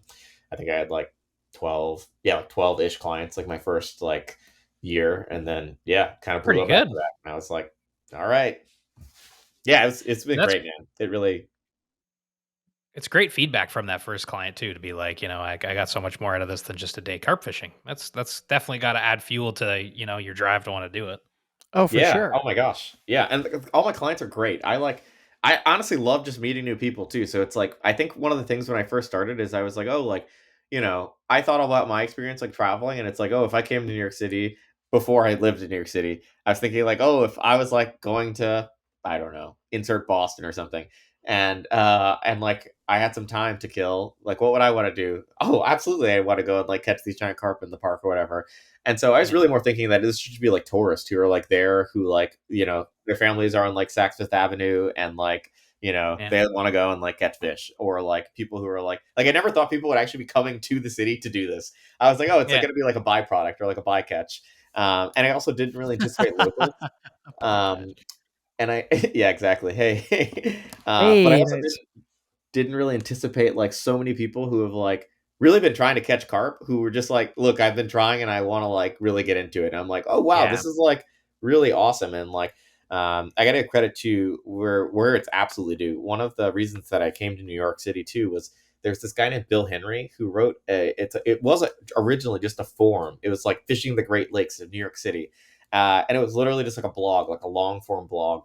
I think I had like 12-ish clients like my first like year, and then kind of blew Pretty up good. after that. And I was like, all right, it's been That's great, man. It really, It's great feedback from that first client too, to be like, I got so much more out of this than just a day carp fishing. That's definitely got to add fuel to, your drive to want to do it. Oh, for yeah. sure. Oh my gosh, yeah. And like, all my clients are great. I honestly love just meeting new people too. So it's like I think one of the things when I first started is I was like, oh, like I thought about my experience like traveling, and it's like, oh, if I came to New York City before I lived in New York City, I was thinking like, oh, if I was like going to, I don't know, insert Boston or something, and like I had some time to kill, like what would I want to do? Oh, absolutely, I want to go and like catch these giant carp in the park or whatever. And so I was Yeah. really more thinking that this should be like tourists who are like there, who like their families are on like Saks Fifth Avenue, and like Yeah. they want to go and like catch fish, or like people who are like I never thought people would actually be coming to the city to do this. I was like, oh, it's like Yeah. going to be like a byproduct or like a bycatch. And I also didn't really anticipate locals. A bycatch. Um, and I yeah, exactly. Hey, but I Hey, also nice. didn't really anticipate like so many people who have like really been trying to catch carp, who were just like, look, I've been trying and I want to like really get into it. And I'm like, oh wow, Yeah. this is like really awesome. And like I gotta give credit to where it's absolutely due. One of the reasons that I came to New York City too was there's this guy named Bill Henry who wrote it wasn't originally just a forum. It was like Fishing the Great Lakes of New York City. And it was literally just like a blog, like a long form blog.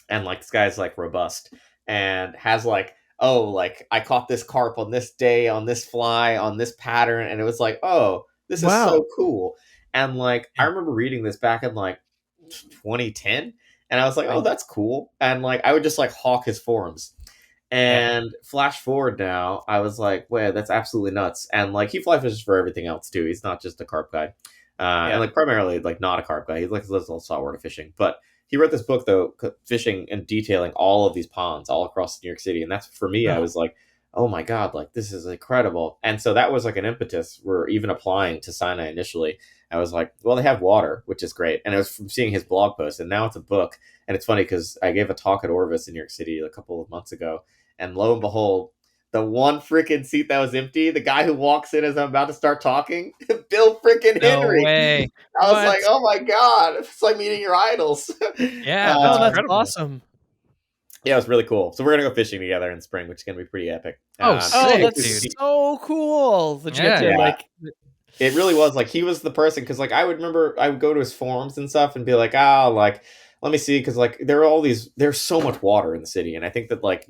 And like this guy's like robust and has like, oh, like I caught this carp on this day on this fly on this pattern, and it was like, oh, this is Wow. so cool. And like I Yeah. remember reading this back in like 2010, and I was like, oh, Right. that's cool. And like I would just like hawk his forums. Yeah. And flash forward now, I was like, "Wait, that's absolutely nuts!" And like, he fly fishes for everything else too. He's not just a carp guy, and Yeah. like primarily like not a carp guy. He like lives on saltwater fishing, but he wrote this book though, fishing and detailing all of these ponds all across New York City. And that's for me. I Oh, was like, "Oh my god, like this is incredible!" And so that was like an impetus. We're even applying to Sinai initially. I was like, "Well, they have water, which is great," and it was from seeing his blog post, and now it's a book. And it's funny because I gave a talk at Orvis in New York City a couple of months ago, and lo and behold, the one freaking seat that was empty, the guy who walks in as I'm about to start talking, Bill freaking no Henry. way. I was like, What? oh my god, it's like meeting your idols. Yeah, that's Oh, that's incredible. awesome. Yeah, it was really cool. So we're gonna go fishing together in spring, which is gonna be pretty epic. Oh, And Oh, sick, that's dude. so cool that you get Yeah, to yeah. yeah, like. it really was like he was the person, because like I would remember I would go to his forums and stuff and be like, like let me see, because like there are all these, there's so much water in the city, and I think that like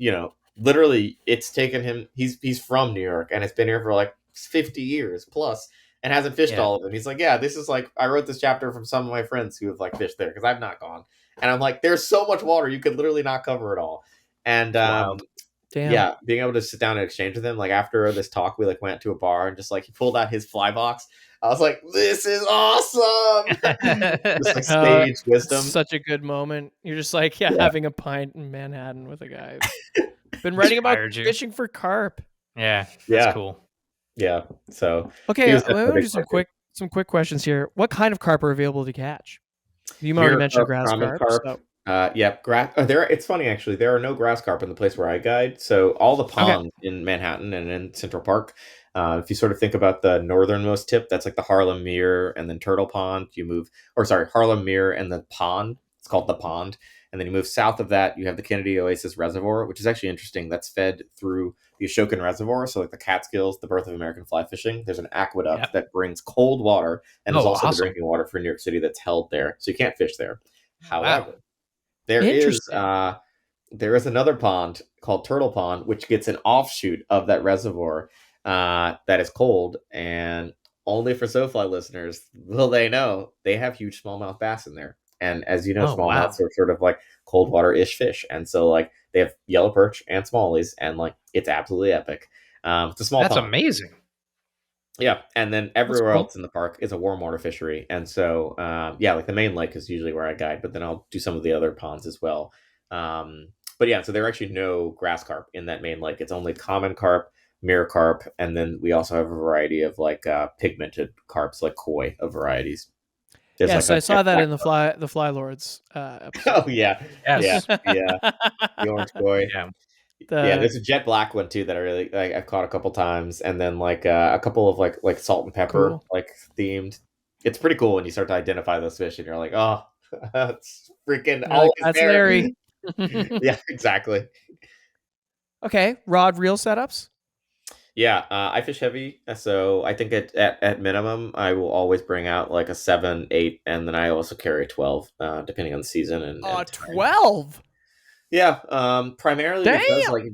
literally it's taken him, he's from New York and it's been here for like 50 years plus and hasn't fished Yeah. all of them. He's like, yeah, this is like, I wrote this chapter from some of my friends who have like fished there because I've not gone, and I'm like, there's so much water you could literally not cover it all. And It's wild. Damn. yeah, being able to sit down and exchange with him, like after this talk, we like went to a bar and just like he pulled out his fly box. I was like, "This is awesome!" Just like stage It's wisdom. such a good moment. You're just like, yeah, Yeah, having a pint in Manhattan with a guy. Been writing about Inspired you. fishing for carp. Yeah, that's yeah, cool. yeah. So he Okay, was let definitely a me big do part too. some quick questions here. What kind of carp are available to catch? You already Mirror mentioned carp, grass common carp. carp. So Yep. There. It's funny actually. There are no grass carp in the place where I guide. So all the okay, ponds in Manhattan and in Central Park. If you sort of think about the northernmost tip, that's like the Harlem Mere and then Turtle Pond. You move, or sorry, Harlem Mere and the pond. It's called the pond. And then you move south of that, you have the Kennedy Oasis Reservoir, which is actually interesting. That's fed through the Ashokan Reservoir. So like the Catskills, the birth of American fly fishing. There's an aqueduct Yep. that brings cold water and is Oh, also the awesome. drinking water for New York City that's held there. So you can't fish there. Wow. However, there is interesting. another pond called Turtle Pond, which gets an offshoot of that reservoir that is cold, and only for SoFly listeners will they know they have huge smallmouth bass in there. And as you know, Oh, wow. smallmouths are sort of like cold water ish fish, and so like they have yellow perch and smallies, and like it's absolutely epic. It's a small That's pond. amazing. Yeah, and then That's everywhere cool. else in the park is a warm water fishery, and so yeah, like the main lake is usually where I guide, but then I'll do some of the other ponds as well. But yeah, so there are actually no grass carp in that main lake. It's only common carp, mirror carp, and then we also have a variety of like pigmented carps, like koi of varieties. There's like Yes, a I jet saw that black. in the Fly Lords episode. Oh yeah, yeah, Yes. the orange koi. Yeah. Yeah, The there's a jet black one too that I really like. I've caught a couple times, and then like a couple of like salt and pepper cool. like themed. It's pretty cool when you start to identify those fish, and you're like, oh, it's freaking You're like, always that's there. Larry. Yeah, exactly. Okay, rod reel setups. Yeah, I fish heavy, so I think at minimum I will always bring out like a 7, 8, and then I also carry a 12, depending on the season and time. 12. Yeah, primarily because Damn, like,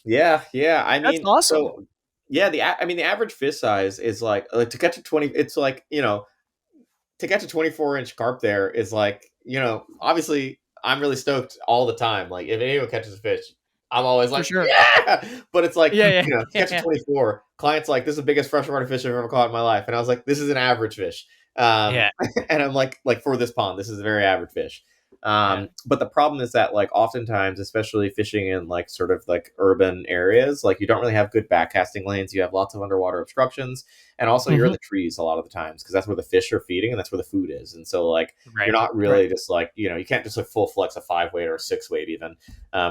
yeah. I that's mean, awesome. so yeah, I mean the average fish size is like to get to 20. It's like to get to 24-inch carp there is like, obviously I'm really stoked all the time. Like if anyone catches a fish, I'm always For like, sure. yeah. But it's like, Yeah, to yeah, catch a yeah. 24, clients like, this is the biggest freshwater fish I've ever caught in my life. And I was like, this is an average fish. Yeah. And I'm like for this pond, this is a very average fish. Yeah. But the problem is that like oftentimes, especially fishing in like sort of like urban areas, like you don't really have good backcasting lanes. You have lots of underwater obstructions, and also you're in Mhm. the trees a lot of the times because that's where the fish are feeding and that's where the food is. And so like you're Right. not really just like, you can't just like full flex a 5 weight or a 6 weight even.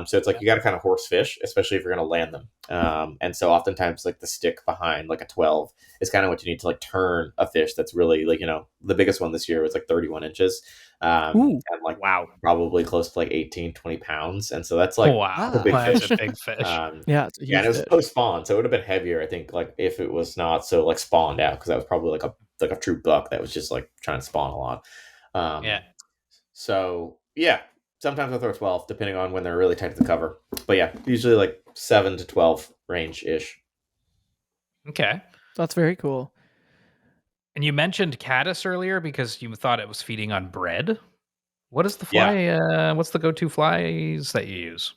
So it's like Yeah. you got to kind of horse fish, especially if you're going to land them. And so oftentimes like the stick behind like a 12 is kind of what you need to like turn a fish that's really like, the biggest one this year was like 31 inches. Ooh. And like Wow. probably close to like 18, 20 pounds. And so that's like Wow. a big That's fish. a big fish. Yeah, it's a Yeah, huge and it was fish. post spawn, so it would have been heavier, I think, like if it was not so like spawned out, because that was probably like a true buck that was just like trying to spawn a lot. Yeah. So yeah, sometimes I throw 12, depending on when they're really tight to the cover. But yeah, usually like 7 to 12 range ish. Okay. That's very cool. And you mentioned caddis earlier because you thought it was feeding on bread. What is the Yeah. fly? What's the go-to flies that you use?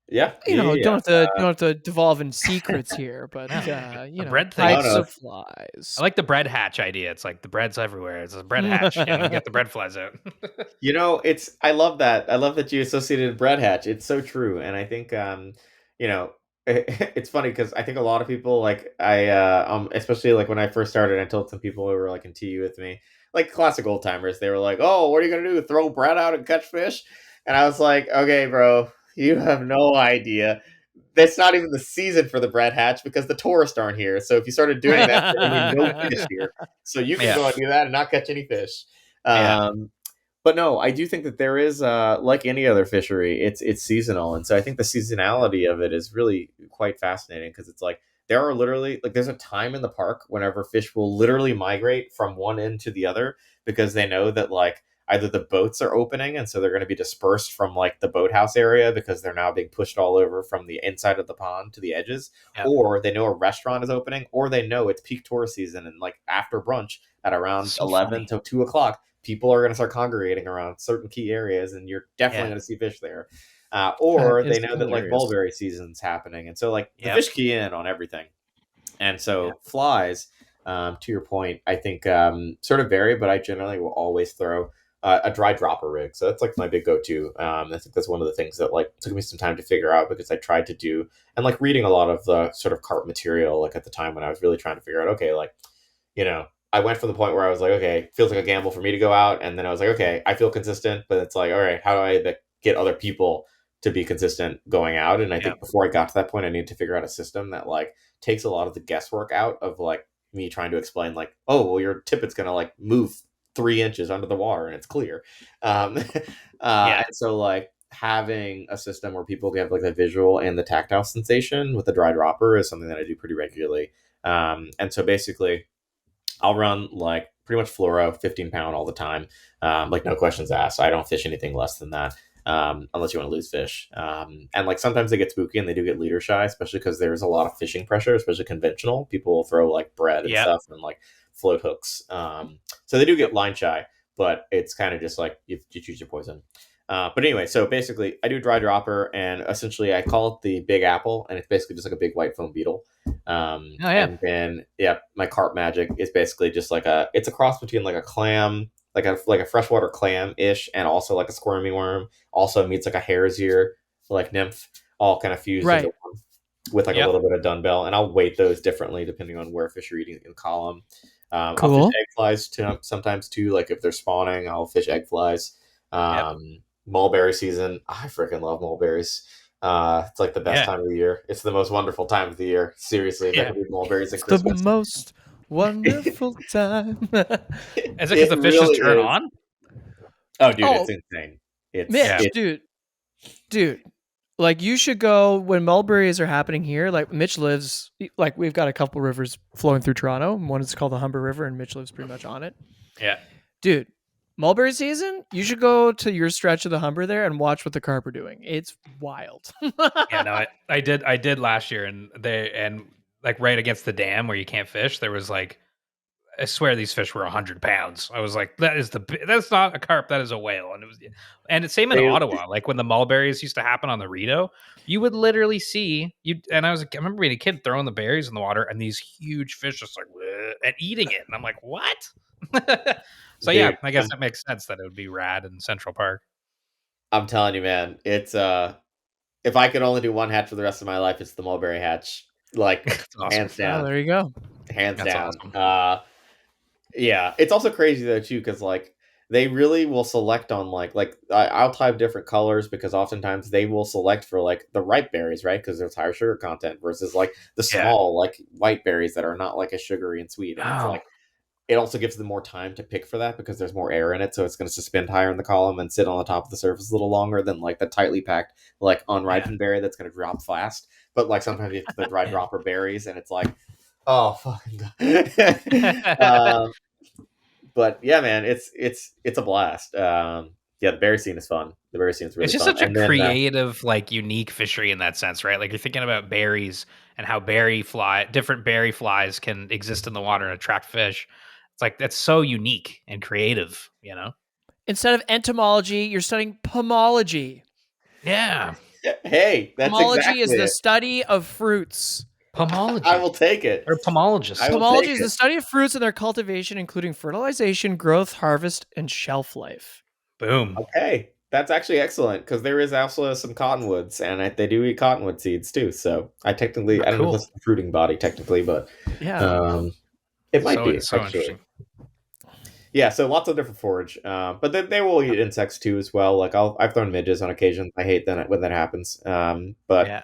Yeah, Don't have to devolve in secrets here, but A bread thing. types No, no. of flies. I like the bread hatch idea. It's like the bread's everywhere. It's a bread hatch. Get the bread flies out. I love that. I love that you associated bread hatch. It's so true. And I think, it's funny because I think a lot of people like especially like when I first started, I told some people who were like in TU with me, like classic old timers, they were like, oh, what are you going to do? Throw bread out and catch fish? And I was like, okay, bro, you have no idea. That's not even the season for the bread hatch because the tourists aren't here. So if you started doing that, there would be no fish here. So you can Yeah. go and do that and not catch any fish. Yeah. But no, I do think that there is like any other fishery, it's seasonal, and so I think the seasonality of it is really quite fascinating because it's like there are literally like there's a time in the park whenever fish will literally migrate from one end to the other because they know that like either the boats are opening and so they're going to be dispersed from like the boathouse area because they're now being pushed all over from the inside of the pond to the edges, Yep. or they know a restaurant is opening, or they know it's peak tourist season and like after brunch at around So 11 funny. to 2 o'clock people are going to start congregating around certain key areas and you're definitely Yeah. going to see fish there. That Or is they know that like hilarious. mulberry season's happening. And so like the Yep. fish key in on everything. And so Yep. flies, to your point, I think sort of vary, but I generally will always throw a dry dropper rig. So that's like my big go-to. I think that's one of the things that like took me some time to figure out because I tried to do and like reading a lot of the sort of carp material like at the time when I was really trying to figure out, okay, like, I went from the point where I was like, okay, feels like a gamble for me to go out. And then I was like, okay, I feel consistent, but it's like, all right, how do I get other people to be consistent going out? And I think Yep. before I got to that point, I needed to figure out a system that like takes a lot of the guesswork out of like me trying to explain like, oh, well, your tippet's going to like move 3 inches under the water and it's clear. Yeah. And so like having a system where people get like the visual and the tactile sensation with the dry dropper is something that I do pretty regularly. And so basically I'll run like pretty much fluoro 15 pound all the time. Like no questions asked. I don't fish anything less than that. Unless you want to lose fish. And like sometimes they get spooky and they do get leader shy, especially because there's a lot of fishing pressure, especially conventional. People will throw like bread and Yep. stuff and like float hooks. So they do get line shy, but it's kind of just like you choose your poison. But anyway, so basically I do dry dropper and essentially I call it the Big Apple and it's basically just like a big white foam beetle. Oh, yeah. And then, my carp magic is basically just like it's a cross between like a clam, like a freshwater clam ish, and also like a squirmy worm. Also meets like a hare's ear like nymph, all kind of fused into Right. one with like a Yep. little bit of dunbell, and I'll weight those differently depending on where fish are eating in the column. I'll fish Cool. egg flies sometimes too. Like if they're spawning, I'll fish egg flies. Yep. Mulberry season, I freaking love mulberries. It's like the best Yeah. time of the year. It's the most wonderful time of the year. Seriously, if I Yeah. could do mulberries at It's the Christmas, most wonderful time. Is it because the fishes really turn is. on? Oh, dude, Oh, it's insane. It's Mitch, Yeah. dude, like you should go when mulberries are happening here. Like Mitch lives, like we've got a couple rivers flowing through Toronto. One is called the Humber River, and Mitch lives pretty much on it. Yeah. Dude, mulberry season, you should go to your stretch of the Humber there and watch what the carp are doing. It's wild. Yeah. No, I did last year, and like right against the dam where you can't fish, there was like, I swear these fish were 100 pounds. I was like, that's not a carp, that is a whale. And it's same in they, Ottawa. Like when the mulberries used to happen on the Rideau, you would literally see you. And I remember being a kid throwing the berries in the water, and these huge fish just like "Bleh," and eating it. And I'm like, what? So yeah, dude. I guess that makes sense that it would be rad in Central Park. I'm telling you, man. It's if I could only do one hatch for the rest of my life, it's the mulberry hatch. Like That's awesome. hands Oh, down, there you go. hands That's down. awesome. Yeah, it's also crazy though too, because like they really will select on I'll type different colors because oftentimes they will select for like the ripe berries, right? Because there's higher sugar content versus like the Yeah. small like white berries that are not like as sugary and sweet, and it's Oh, like it also gives them more time to pick for that because there's more air in it, so it's going to suspend higher in the column and sit on the top of the surface a little longer than like the tightly packed like yeah. unripened berry that's going to drop fast. But like sometimes you have the dry Yeah. dropper berries, and it's like, oh fucking god. But yeah, man, it's a blast. Yeah, the berry scene is fun. The berry scene is really It's just fun. such a And then creative, like unique fishery in that sense, right? Like you're thinking about berries and how different berry flies can exist in the water and attract fish. It's like that's so unique and creative, you know? Instead of entomology, you're studying pomology. Yeah. hey, that's Pomology is exactly the it. study of fruits. I will Pomology take it. or pomologist. I will Pomology take is the it. study of fruits and their cultivation, including fertilization, growth, harvest, and shelf life. Boom. Okay, that's actually excellent because there is also some cottonwoods, and they do eat cottonwood seeds too. So I technically, Oh, I don't know if cool. it's the fruiting body technically, but Yeah. um, it might So be it's so actually. interesting. Yeah, so lots of different forage, but they will eat insects too as well. Like I've thrown midges on occasion. I hate that when that happens, but Yeah.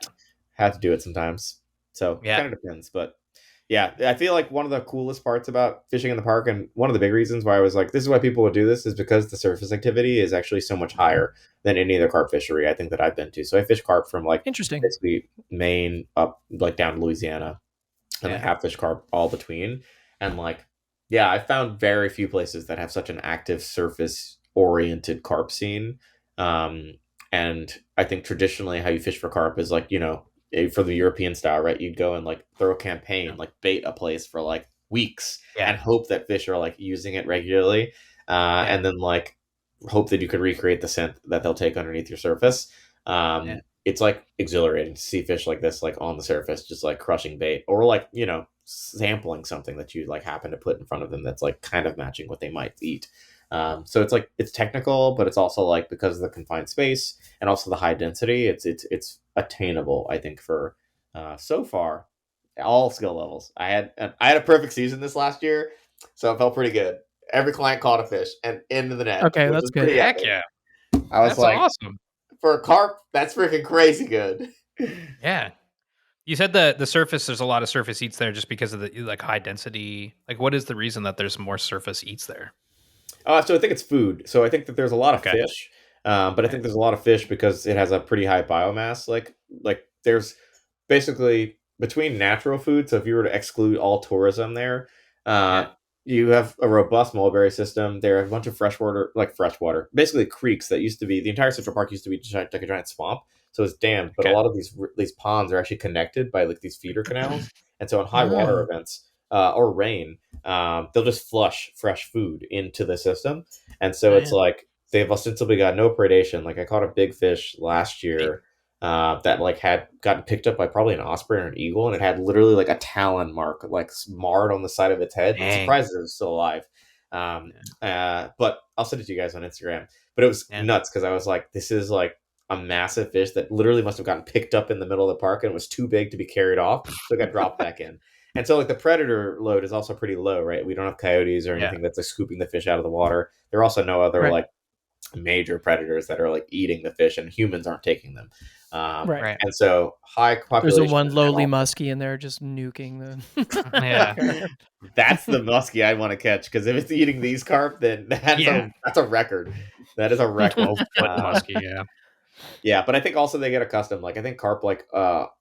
have to do it sometimes. So Yeah. kind of depends, but yeah, I feel like one of the coolest parts about fishing in the park, and one of the big reasons why I was like, this is why people would do this, is because the surface activity is actually so much higher than any other carp fishery I think that I've been to. So I fish carp from like Interesting. basically Maine up like down to Louisiana, and like Yeah. have fish carp all between, and like yeah, I found very few places that have such an active surface oriented carp scene. Um, and I think traditionally how you fish for carp is like, for the European style, right? You'd go and like throw a campaign, like bait a place for like weeks Yeah. and hope that fish are like using it regularly. Yeah. And then like hope that you could recreate the scent that they'll take underneath your surface. Yeah. It's like exhilarating to see fish like this, like on the surface, just like crushing bait, or like, sampling something that you like happen to put in front of them that's like kind of matching what they might eat. So it's like it's technical, but it's also like because of the confined space and also the high density, it's attainable. I think for so far all skill levels. I had a perfect season this last year, so it felt pretty good. Every client caught a fish and into the net, Okay, which that's is good. pretty Heck epic. yeah. I was That's like, awesome. for a carp, that's freaking crazy good. Yeah. You said the surface, there's a lot of surface eats there just because of the like high density. Like what is the reason that there's more surface eats there? So I think it's food. So I think that there's a lot of Okay. fish, but I Okay. think there's a lot of fish because it has a pretty high biomass. Like there's basically between natural food. So if you were to exclude all tourism there, uh, Yeah. you have a robust mulberry system. There are a bunch of freshwater, basically creeks that used to be the entire Central Park used to be like a giant swamp. So it's dammed, but a Okay. lot of these ponds are actually connected by like these feeder canals, and so in high water Mm. events or rain, they'll just flush fresh food into the system, and so Oh, it's yeah. like they've ostensibly got no predation. Like I caught a big fish last Right. year that like had gotten picked up by probably an osprey or an eagle, and it had literally like a talon mark like marred on the side of its head. I'm Dang. surprised it was still alive. But I'll send it to you guys on Instagram. But it was Yeah. nuts because I was like, this is like a massive fish that literally must have gotten picked up in the middle of the park and was too big to be carried off, so it got dropped back in. And so like the predator load is also pretty low, right? We don't have coyotes or Yeah. anything that's like scooping the fish out of the water. There are also no other Right. like major predators that are like eating the fish, and humans aren't taking them. Right. And so high There's population. the one lowly muskie in there just nuking the. Yeah. That's the muskie I want to catch, because if it's eating these carp, then that's a record. That is a record. 12-foot muskie, yeah. Yeah, but I think also they get accustomed. Like I think carp, like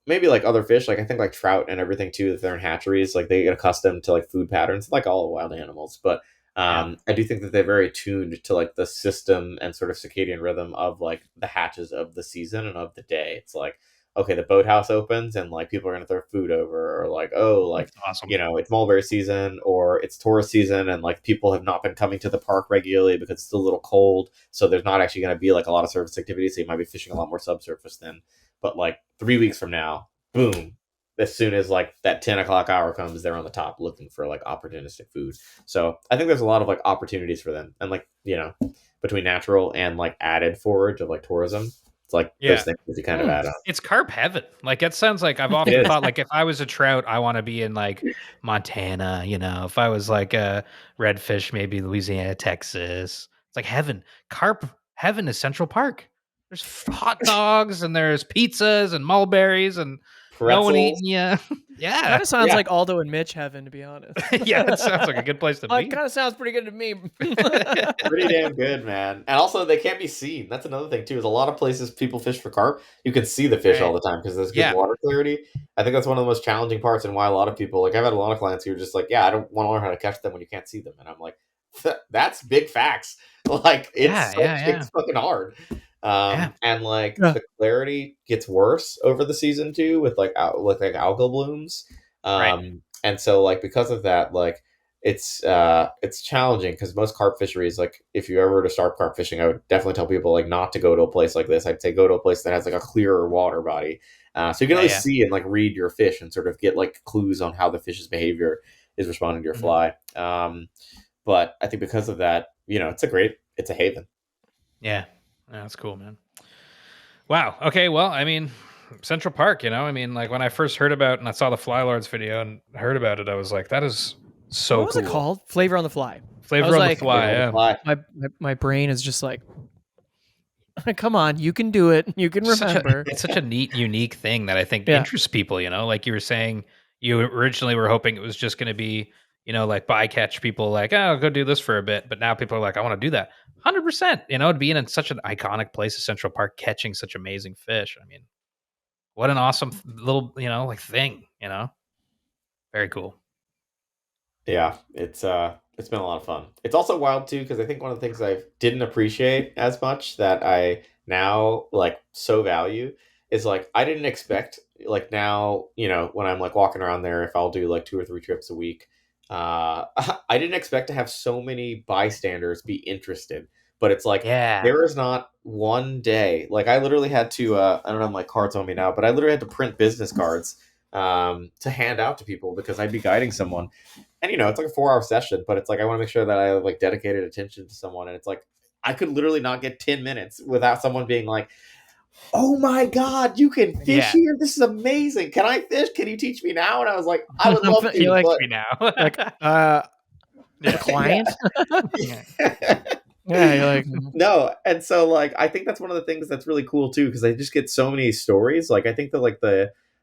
maybe like other fish, like I think like trout and everything too, if they're in hatcheries, like they get accustomed to like food patterns, like all wild animals. But I do think that they're very tuned to like the system and sort of circadian rhythm of like the hatches of the season and of the day. It's like, okay, the boathouse opens and like people are gonna throw food over, or like, oh, like That's awesome. you know, it's mulberry season or it's tourist season, and like people have not been coming to the park regularly because it's still a little cold, so there's not actually going to be like a lot of surface activity, so you might be fishing a lot more subsurface then. But like 3 weeks from now, boom, as soon as like that 10 o'clock hour comes, they're on the top looking for like opportunistic food. So I think there's a lot of like opportunities for them, and like, you know, between natural and like added forage of like tourism, it's like those things that you kind of add up. It's carp heaven. Like it sounds like I've often thought, like if I was a trout, I want to be in like Montana, you know, if I was like a redfish, maybe Louisiana, Texas. It's like heaven. Carp heaven is Central Park. There's hot dogs and there's pizzas and mulberries and no one eating you. Yeah. Kind of sounds like Aldo and Mitch heaven, to be honest. Yeah, that sounds like a good place to be. It kind of sounds pretty good to me. Pretty damn good, man. And also they can't be seen. That's another thing too, is a lot of places people fish for carp, you can see the fish all the time because there's good water clarity. I think that's one of the most challenging parts, and why a lot of people, like I've had a lot of clients who are just like, yeah, I don't want to learn how to catch them when you can't see them. And I'm like, that's big facts. Like it's fucking hard. And like the clarity gets worse over the season too, with like algal blooms. And so like because of that, like it's challenging, because most carp fisheries, like if you ever were to start carp fishing, I would definitely tell people like not to go to a place like this. I'd say go to a place that has like a clearer water body, so you can always see and like read your fish and sort of get like clues on how the fish's behavior is responding to your fly. But I think because of that, you know, it's a haven. Yeah, that's cool, man. Wow. Okay. Well, I mean, Central Park, you know, I mean, like when I first heard about and I saw the Fly Lords video and heard about it, I was like, that is so what was it called? Flavor on the Fly. Flavor on the Fly. Yeah. My brain is just like, come on, you can do it. You can remember. It's such a neat, unique thing that I think interests people, you know, like you were saying, you originally were hoping it was just going to be, you know, like bycatch people like, oh, I'll go do this for a bit. But now people are like, I want to do that. 100%, you know, to be in such an iconic place as Central Park, catching such amazing fish. I mean, what an awesome little, you know, like thing, you know, very cool. Yeah, it's been a lot of fun. It's also wild too, because I think one of the things I didn't appreciate as much that I now like so value is like I didn't expect, like now, you know, when I'm like walking around there, if I'll do like 2 or 3 trips a week, I didn't expect to have so many bystanders be interested. But it's like there is not one day, like I literally had to I don't have my cards on me now, but I literally had to print business cards to hand out to people because I'd be guiding someone. And you know, it's like a 4-hour session, but it's like I want to make sure that I have like dedicated attention to someone. And it's like I could literally not get 10 minutes without someone being like, oh my God, you can fish here? This is amazing. Can I fish? Can you teach me now? And I was like, I would love to. You like me now. Like the client? Yeah, you're like no. And so like I think that's one of the things that's really cool too, because I just get so many stories. Like I think that like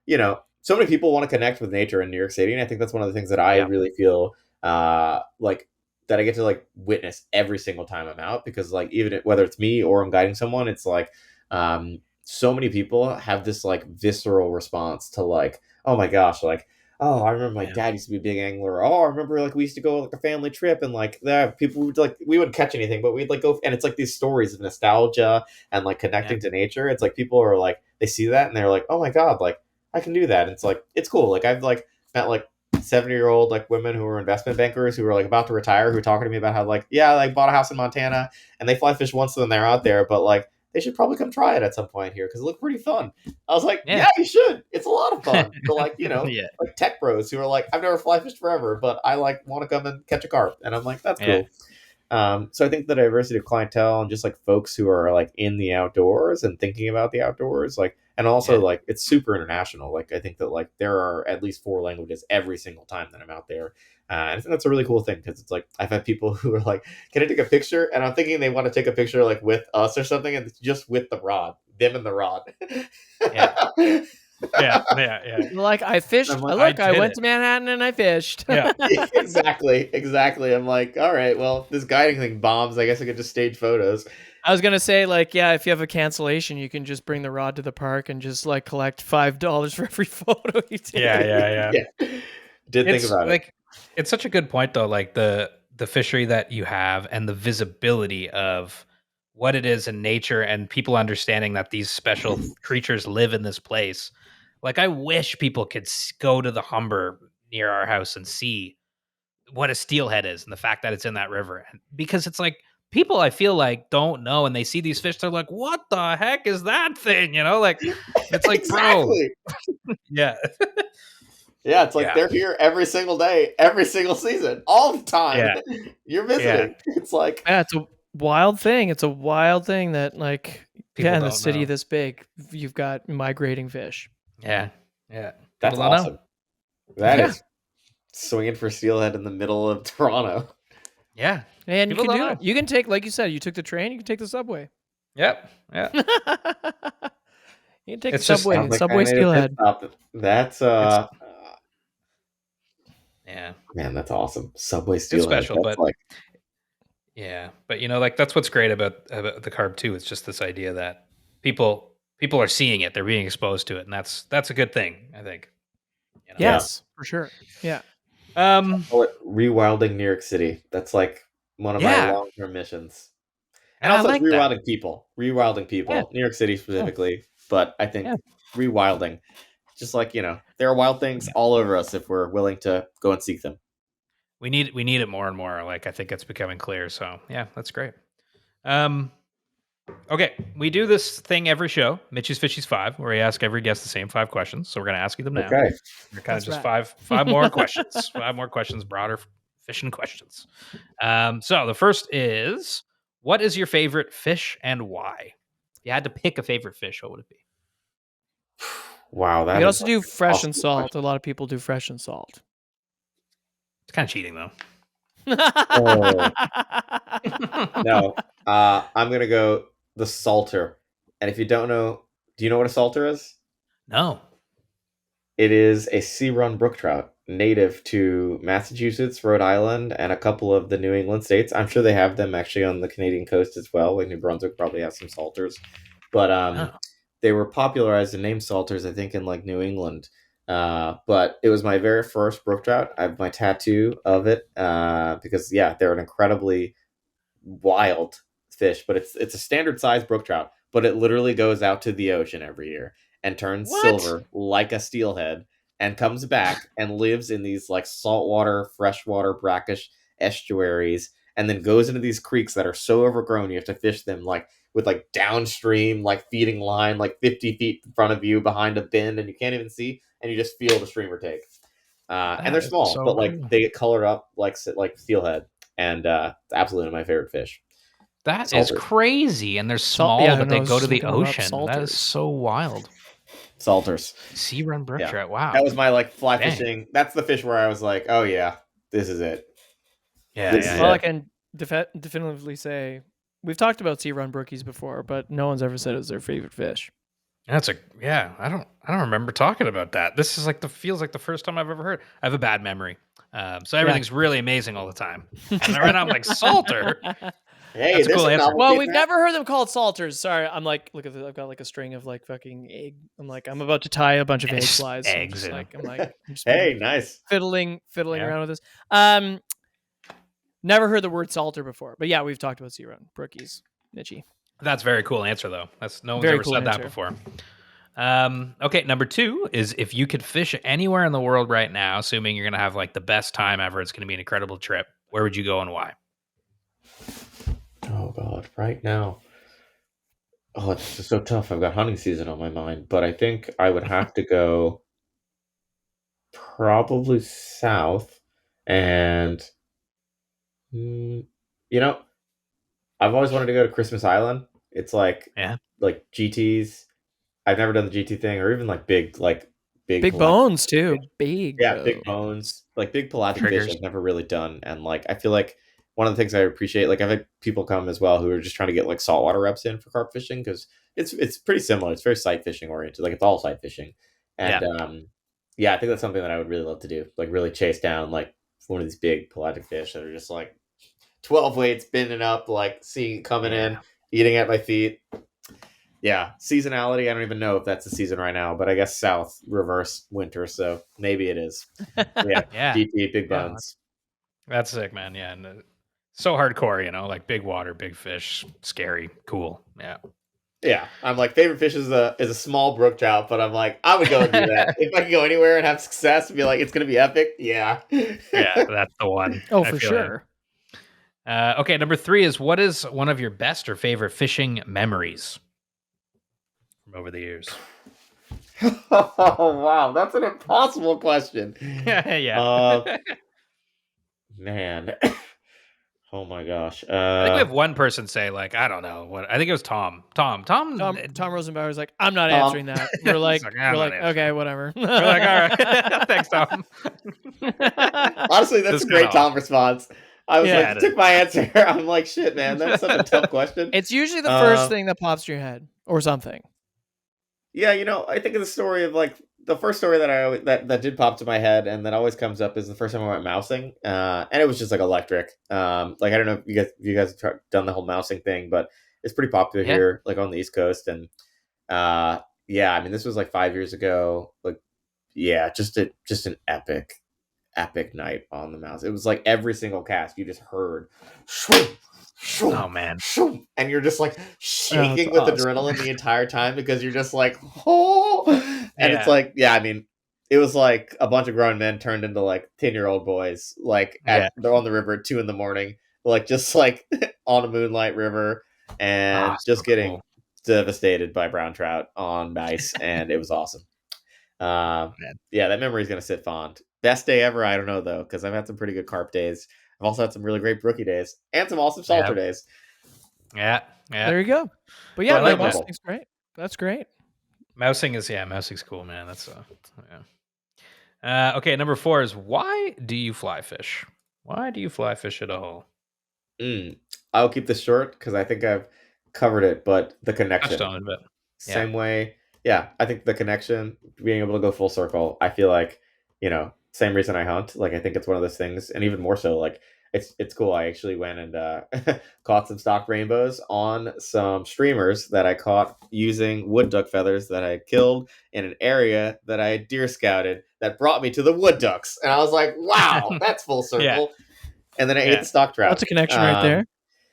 you know, so many people want to connect with nature in New York City, and I think that's one of the things that I really feel like that I get to like witness every single time I'm out, because like even whether it's me or I'm guiding someone, it's like so many people have this like visceral response to like, oh my gosh, like, oh, I remember my dad used to be a big angler. Oh, I remember like we used to go like a family trip, and like people would like, we wouldn't catch anything, but we'd like go, and it's like these stories of nostalgia and like connecting to nature. It's like people are like, they see that and they're like, oh my God, like I can do that. And it's like, it's cool. Like I've like met like 70-year-old like women who are investment bankers who are like about to retire, who are talking to me about how like, yeah, like bought a house in Montana and they fly fish once when they're out there, but like they should probably come try it at some point here because it looked pretty fun. I was like, Yeah. yeah, you should. It's a lot of fun. For like, Yeah. like tech bros who are like, I've never fly fished forever, but I like want to come and catch a carp. And I'm like, that's Yeah. cool. So I think the diversity of clientele and just like folks who are like in the outdoors and thinking about the outdoors, like, and also like it's super international. Like I think that like there are at least 4 languages every single time that I'm out there. And I think that's a really cool thing because it's like I've had people who are like, "Can I take a picture?" And I'm thinking they want to take a picture like with us or something, and it's just with the rod, them and the rod. Yeah. Yeah. Like I fished. I'm like, Look, I did went it. to Manhattan and I fished. Yeah. exactly. I'm like, all right, well, this guiding thing bombs. I guess I could just stage photos. I was gonna say, like, yeah, if you have a cancellation, you can just bring the rod to the park and just like collect $5 for every photo you take. Yeah. Did think It's about it. like it's such a good point though, like the fishery that you have and the visibility of what it is in nature and people understanding that these special creatures live in this place. Like I wish people could go to the Humber near our house and see what a steelhead is and the fact that it's in that river. Because it's like people I feel like don't know and they see these fish, they're like, what the heck is that thing? Like it's like, exactly. bro. Yeah. Yeah, it's like they're here every single day, every single season, all the time. Yeah. You're visiting. It's like it's a wild thing. It's a wild thing that like People in a don't city know. this big, you've got migrating fish. Yeah. That's People don't know. awesome. That is swinging for steelhead in the middle of Toronto. Yeah. And People you can don't do know. it. You can take, like you said, you took the train, you can take the subway. Yep. Yeah. You can take It's the just- subway, Sounds like subway I made a pit steelhead. stop. That's Yeah. man, that's awesome. Subway steelhead. special, That's but- like Yeah. But like that's what's great about the carp too. It's just this idea that people are seeing it, they're being exposed to it, and that's a good thing, I think. Yes, for sure. Yeah. call it rewilding New York City. That's like one of my long-term missions. And I also like that. rewilding people. New York City specifically, but I think rewilding. Just like, there are wild things all over us if we're willing to go and seek them. We need it more and more. Like I think it's becoming clear. So yeah, that's great. Okay, we do this thing every show, Mitch's Fishy's 5, where we ask every guest the same 5 questions. So we're going to ask you them now. Okay. They're kind of That's just right. five more questions. 5 more questions, broader fishing questions. So the first is, what is your favorite fish and why? If you had to pick a favorite fish, what would it be? Wow, that You can also is do fresh awesome and salt. A lot of people do fresh and salt. It's kind of cheating though. No, I'm gonna go the salter. And if you don't know, do you know what a salter is? No. It is a sea-run brook trout native to Massachusetts, Rhode Island, and a couple of the New England states. I'm sure they have them actually on the Canadian coast as well. Like New Brunswick probably has some salters, but they were popularized and named salters, I think, in like New England. But it was my very first brook trout. I have my tattoo of it because they're an incredibly wild fish. But it's a standard size brook trout, but it literally goes out to the ocean every year and turns silver like a steelhead and comes back and lives in these like saltwater, freshwater, brackish estuaries, and then goes into these creeks that are so overgrown you have to fish them like with like downstream like feeding line like 50 feet in front of you behind a bend, and you can't even see, and you just feel the streamer take. And they're small, so but like cool. they get colored up like steelhead, and it's absolutely my favorite fish. That is Salters. crazy, and they're small, yeah, but no, I they was go to just the looking them up. ocean. That is Salters. so wild. Salters. Sea run brook Yeah. trout. Wow. That was my like fly Dang. fishing. That's the fish where I was like, oh yeah, this is it. Yeah, This yeah, is Well, it. I can definitively say we've talked about sea run brookies before, but no one's ever said it's their favorite fish. That's I don't remember talking about that. This is like feels like the first time I've ever heard. I have a bad memory. So everything's really amazing all the time. And right now I'm like, salter? Hey, That's a there's cool some answer. novelty Well, in we've that. never heard them called salters. Sorry, I'm like, look at this. I've got like a string of like fucking egg. I'm about to tie a bunch of egg Just flies. eggs I'm in. just Hey, nice. fiddling Yeah. around with this. Never heard the word salter before, but yeah, we've talked about sea run brookies, Mitchy. That's a very cool answer, though. No one's Very ever cool said that answer. before. Okay, number 2 is, if you could fish anywhere in the world right now, assuming you're going to have like the best time ever, it's going to be an incredible trip, where would you go and why? Oh God, right now. Oh, it's just so tough. I've got hunting season on my mind, but I think I would have to go probably south. And mm, you know, I've always wanted to go to Christmas Island. It's Yeah. like GTs. I've never done the GT thing, or even like big Big pelagic bones too. fish. Big Yeah, big bones. bones, like big pelagic fish. Triggers. I've never really done, and like I feel like one of the things I appreciate, like I've had people come as well who are just trying to get like saltwater reps in for carp fishing because it's pretty similar. It's very sight fishing oriented, like it's all sight fishing, and Yeah. yeah, I think that's something that I would really love to do, like really chase down like one of these big pelagic fish that are just like 12 weights bending up, like seeing it coming in, Yeah. eating at my feet. Yeah, seasonality. I don't even know if that's the season right now, but I guess south reverse winter, so maybe it is. Yeah, Yeah. GT big Yeah. bones. That's sick, man. Yeah. And so hardcore, like big water, big fish, scary, cool. Yeah. Yeah, I'm like favorite fish is a small brook trout, but I'm like I would go and do that if I could go anywhere and have success and be like it's gonna be epic. Yeah. Yeah. That's the one. Oh, I for feel you. sure. Okay. Number 3 is, what is one of your best or favorite fishing memories from over the years? Oh wow, that's an impossible question. Yeah. Man. Oh my gosh. I think we have one person say, like, I don't know what. I think it was Tom. Tom. Tom Rosenbauer was like, I'm not Tom. answering that. He's We're like, like, "I'm not answering." okay, whatever. We're like, all right. Thanks, Tom. Honestly, that's It's a great kinda Tom response. I was Yeah, like, it you is. took my answer. I'm like, shit, man, that's such a tough question. It's usually the first Um, thing that pops to your head or something. yeah, I think of the story of like the first story that I always, that did pop to my head and that always comes up is the first time I went mousing, and it was just like electric. Like I don't know if you guys have done the whole mousing thing, but it's pretty popular Yeah. here, like on the East Coast, and yeah, I mean this was like 5 years ago. Like, yeah, just an epic night on the mouse. It was like every single cast you just heard, shoo, shoo, Oh, man. shoo, and you're just like Oh, it's shaking with awesome. adrenaline the entire time because you're just like, oh, and it's Yeah. like, yeah, I mean, it was like a bunch of grown men turned into like 10-year-old boys, like Yeah. they're on the river at 2 a.m, like just like on a moonlight river, Ah, and so just getting cool. devastated by brown trout on ice, and it was awesome. Man. Yeah, that memory is gonna sit fond. Best day ever, I don't know though, because I've had some pretty good carp days. I've also had some really great brookie days and some awesome salter Yeah. days. Yeah. Yeah. There you go. But I yeah, like no, that. mousing's great. That's great. Mousing's cool, man. That's yeah. Okay, number 4 is, why do you fly fish? Why do you fly fish at all? I'll keep this short because I think I've covered it, but the Touched connection. on it a bit. Yeah. Same way. Yeah, I think the connection, being able to go full circle, I feel like, same reason I hunt. Like I think it's one of those things, and even more so, like it's cool. I actually went and caught some stock rainbows on some streamers that I caught using wood duck feathers that I had killed in an area that I had deer scouted that brought me to the wood ducks. And I was like, wow, that's full Yeah. circle. And then I ate Yeah. the stock trout. That's a connection right there.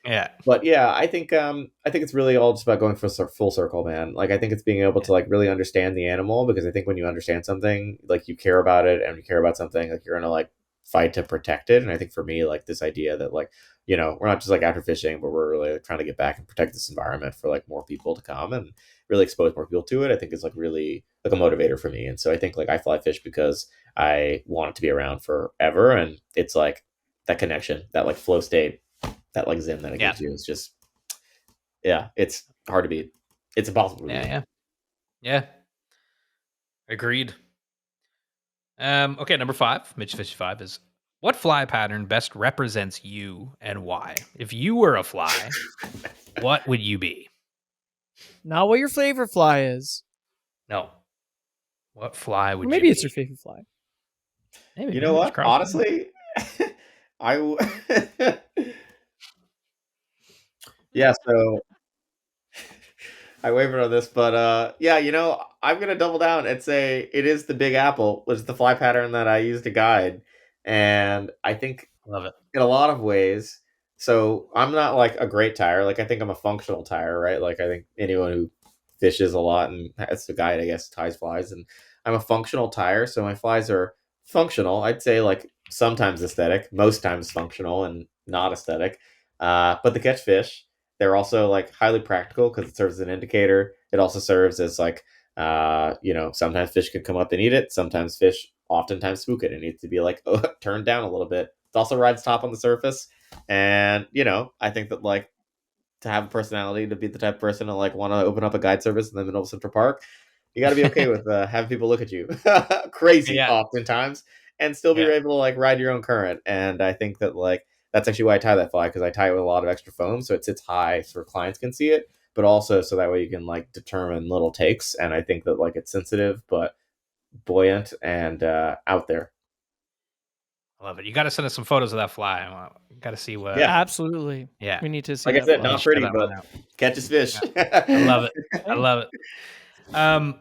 Yeah. But yeah, I think it's really all just about going for full circle, man. Like I think it's being able to like really understand the animal, because I think when you understand something, like you care about it, and you care about something, like you're gonna like fight to protect it. And I think for me, like this idea that like we're not just like after fishing, but we're really like, trying to get back and protect this environment for like more people to come and really expose more people to it. I think is like really like a motivator for me. And so I think like I fly fish because I want it to be around forever, and it's like that connection, that like flow state, that like zen that it Yeah. gives you is just, yeah, it's hard to beat. It's impossible to beat. Yeah. Yeah. Agreed. Okay, number 5, Mitch 55, is, what fly pattern best represents you and why? If you were a fly, what would you be? Not what your favorite fly is. No. What fly would Maybe you it's be? your favorite fly. Maybe, You know man, it's what? crossed. Honestly, yeah. So I wavered on this, but yeah, I'm gonna double down and say it is the Big Apple, was the fly pattern that I used to guide, and I think Love it. in a lot of ways. So I'm not like a great tire. Like I think I'm a functional tire, right? Like I think anyone who fishes a lot and has to guide, I guess, ties flies, and I'm a functional tire. So my flies are functional. I'd say like sometimes aesthetic, most times functional and not aesthetic. But they catch fish. they're also like highly practical because it serves as an indicator. It also serves as like, sometimes fish can come up and eat it. Sometimes fish oftentimes spook it. It needs to be like turned down a little bit. It also rides top on the surface. And, I think that like to have a personality, to be the type of person to like want to open up a guide service in the middle of Central Park, you got to be okay with having people look at you crazy Yeah. oftentimes and still be Yeah. able to like ride your own current. And I think that like that's actually why I tie that fly, because I tie it with a lot of extra foam so it sits high so clients can see it, but also so that way you can like determine little takes. And I think that like it's sensitive but buoyant and out there. I love it. You got to send us some photos of that fly. Got to see what. Yeah. Absolutely. Yeah. We need to see Like I that said, fly. not Share pretty, that but one out. catches fish. I love it. I love it.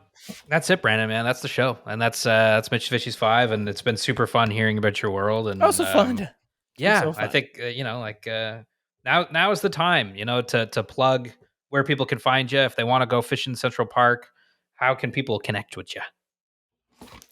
That's it, Brandon, man. That's the show. And that's Mitch Fishy's 5. And it's been super fun hearing about your world. And Oh, so fun. yeah, so I fun. think, now is the time, to plug where people can find you. If they want to go fish in Central Park, how can people connect with you?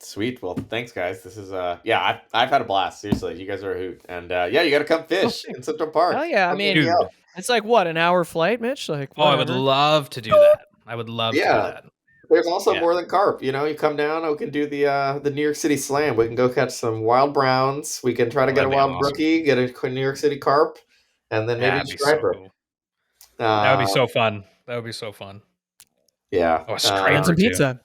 Sweet. Well, thanks, guys. This is I've had a blast. Seriously, you guys are a hoot, and you got to come fish in Central Park. Hell yeah! I Come mean, hang out. Dude. it's like what, an hour flight, Mitch? Like, Oh, I would whatever. love to do that. I would love to do Yeah. that. There's also Yeah. more than carp. You come down. We can do the New York City Slam. We can go catch some wild browns. We can try to get a That'd be wild awesome. brookie, get a New York City carp, and then maybe a That'd be so striper. cool. That would be so fun. That would be so fun. Yeah. Oh, a And striper some too. pizza.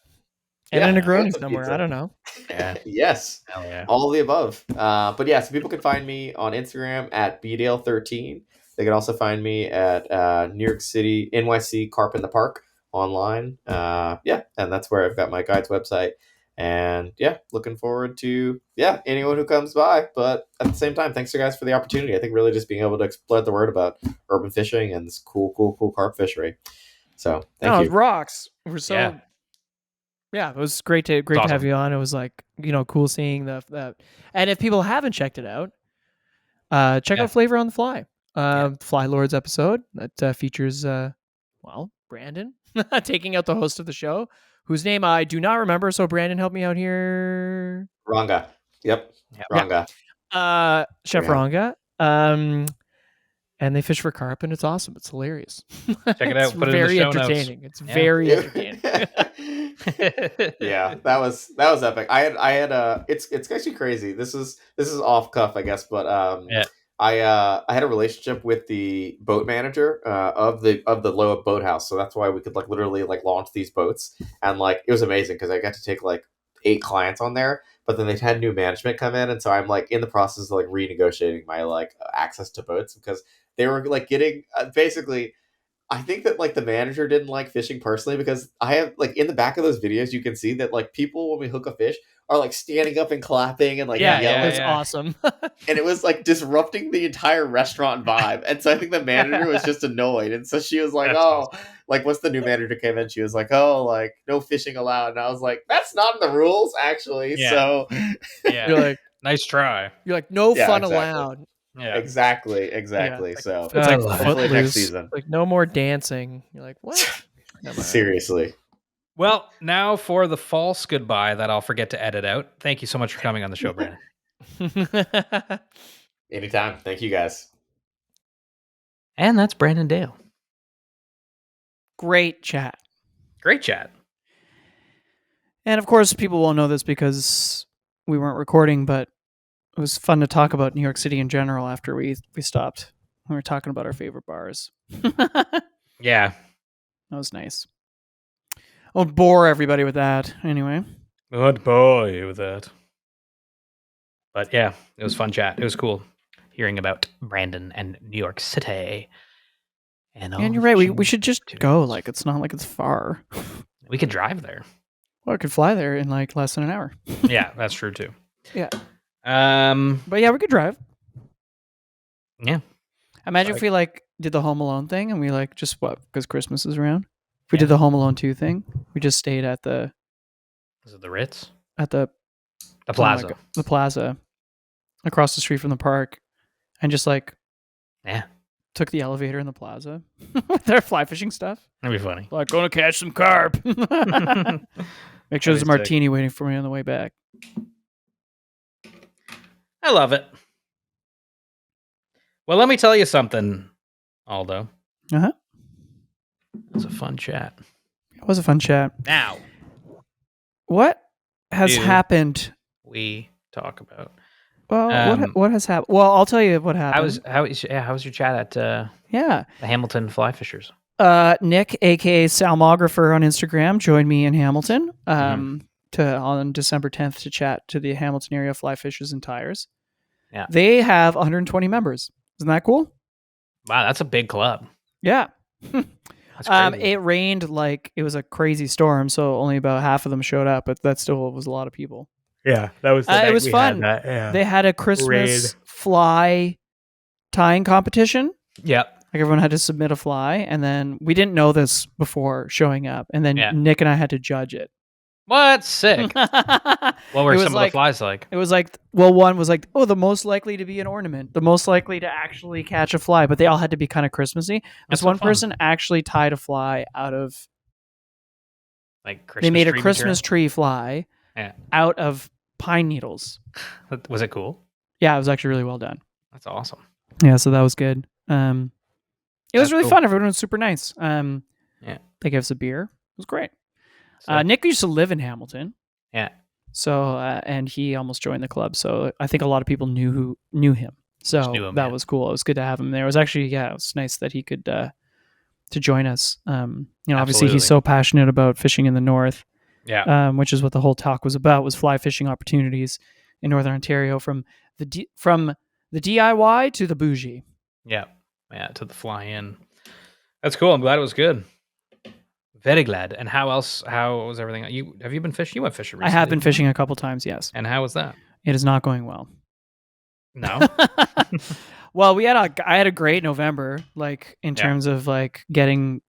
And Yeah, a and Negroni some somewhere. pizza. I don't know. Yeah. Yes. Hell yeah. All of the above. But yeah, so people can find me on Instagram at bdale13. They can also find me at New York City, NYC Carp in the Park online. And that's where I've got my guides website. And yeah, looking forward to anyone who comes by. But at the same time, thanks you guys for the opportunity. I think really just being able to spread the word about urban fishing and this cool carp fishery. So thank you. It rocks. We're so yeah, it was great to have you on. It was like, cool seeing that. And if people haven't checked it out, check out Flavor on the Fly. Fly Lords episode that features Brandon taking out the host of the show, whose name I do not remember. So Brandon, help me out here. Ranga. Yep. Ranga. Chef Ranga. And they fish for carp, and it's awesome. It's hilarious. Check it out. It's Put it in the very show entertaining. notes. It's very entertaining. Yeah, that was epic. I had it's actually crazy. This is off cuff, I guess, but I had a relationship with the boat manager of the Loa boathouse, so that's why we could like literally like launch these boats, and like it was amazing because I got to take like 8 clients on there, but then they had new management come in, and so I'm like in the process of like renegotiating my like access to boats because they were like getting basically. I think that like the manager didn't like fishing personally because I have like in the back of those videos you can see that like people when we hook a fish are like standing up and clapping and like yelling. It's awesome. And it was like disrupting the entire restaurant vibe. And so I think the manager was just annoyed. And so she was like, awesome. Like once the new manager came in, she was like, oh, like no fishing allowed. And I was like, that's not in the rules actually. Yeah. So you're like, nice try. You're like, no fun allowed. Yeah. Exactly. Yeah, so it's like hopefully next season. Like no more dancing. You're like, what? Seriously. Well, now for the false goodbye that I'll forget to edit out. Thank you so much for coming on the show, Brandon. Anytime. Thank you guys. And that's Brandon Dale. Great chat. And of course, people won't know this because we weren't recording, but it was fun to talk about New York City in general after we stopped. We were talking about our favorite bars. Yeah. That was nice. I won't bore everybody with that anyway. I won't bore you with that. But yeah, it was fun chat. It was cool hearing about Brandon and New York City. And you're right. We should just go. Like, it's not like it's far. We could drive there. Well, I could fly there in like less than an hour. Yeah, that's true too. Yeah. But yeah, we could drive. Yeah. Imagine if we like did the Home Alone thing and we like just because Christmas is around. If we did the Home Alone 2 thing, we just stayed at the. Is it the Ritz? At the plaza. The plaza, across the street from the park, and just like. Yeah. Took the elevator in the plaza with our fly fishing stuff. That'd be funny. Like, going to catch some carp. Make sure there's a martini waiting for me on the way back. I love it. Well, let me tell you something, Aldo. Uh-huh. It was a fun chat. It was a fun chat. Now, What has Do- happened? we talk about Well, what has happened? Well, I'll tell you what happened. how was your chat at the Hamilton Fly Fishers? Nick, aka Salmographer on Instagram, joined me in Hamilton on December 10th to chat to the Hamilton area fly fishers and tires. Yeah. They have 120 members. Isn't that cool? Wow, that's a big club. Yeah. That's crazy. It rained like it was a crazy storm, so only about half of them showed up, but that still was a lot of people. Yeah, that was the night it was we fun. had that, yeah. They had a Christmas fly tying competition. Yep. Like everyone had to submit a fly, and then we didn't know this before showing up, and then Nick and I had to judge it. What? Sick. What were some of the flies like? It was like, well, one was like, the most likely to be an ornament, the most likely to actually catch a fly, but they all had to be kind of Christmassy. This one person actually tied a fly out of, like, they made a Christmas tree fly out of pine needles. Was it cool? Yeah, it was actually really well done. That's awesome. Yeah, so that was good. It was really fun. Everyone was super nice. They gave us a beer. It was great. Nick used to live in Hamilton. Yeah. So and he almost joined the club. So I think a lot of people knew him. So that was cool. It was good to have him there. It was actually it was nice that he could to join us. Obviously he's so passionate about fishing in the north. Yeah. Which is what the whole talk was about, was fly fishing opportunities in Northern Ontario, from the DIY to the bougie. Yeah. Yeah, to the fly in. That's cool. I'm glad it was good. Very glad. And how was everything? Have you been fishing? You went fishing recently. I have been fishing a couple times, yes. And how was that? It is not going well. No. Well, I had a great November, like in terms of like getting,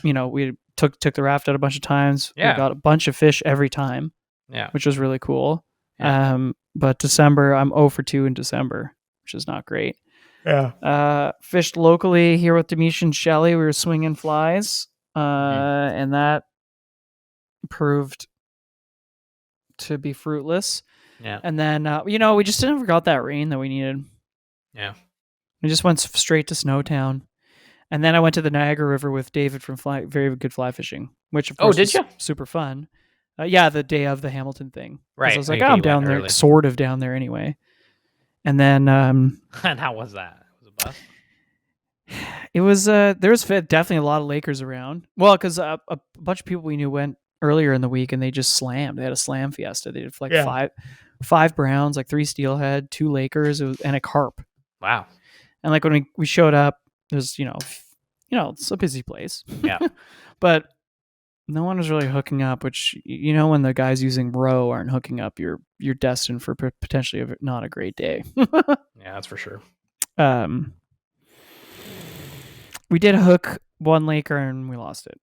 we took the raft out a bunch of times. Yeah. We got a bunch of fish every time. Yeah. Which was really cool. Yeah. But December, I'm 0 for 2 in December, which is not great. Yeah. Fished locally here with Demesh and Shelley. We were swinging flies. And that proved to be fruitless. Yeah. And then, we just never got that rain that we needed. Yeah. We just went straight to Snowtown. And then I went to the Niagara River with David from Very Good Fly Fishing, which of course did you? Super fun. The day of the Hamilton thing. Right. I was like, I'm down there, sort of down there anyway. And then... and how was that? It was a bust? It was there was definitely a lot of Lakers around. Well, because a bunch of people we knew went earlier in the week and they just slammed. They had a slam fiesta. They did like five browns, like 3 steelhead, 2 Lakers, and a carp. Wow. And like when we showed up, there's it's a busy place. Yeah. But no one was really hooking up. Which when the guys using row aren't hooking up, you're destined for potentially not a great day. Yeah, that's for sure. We did hook one Laker and we lost it.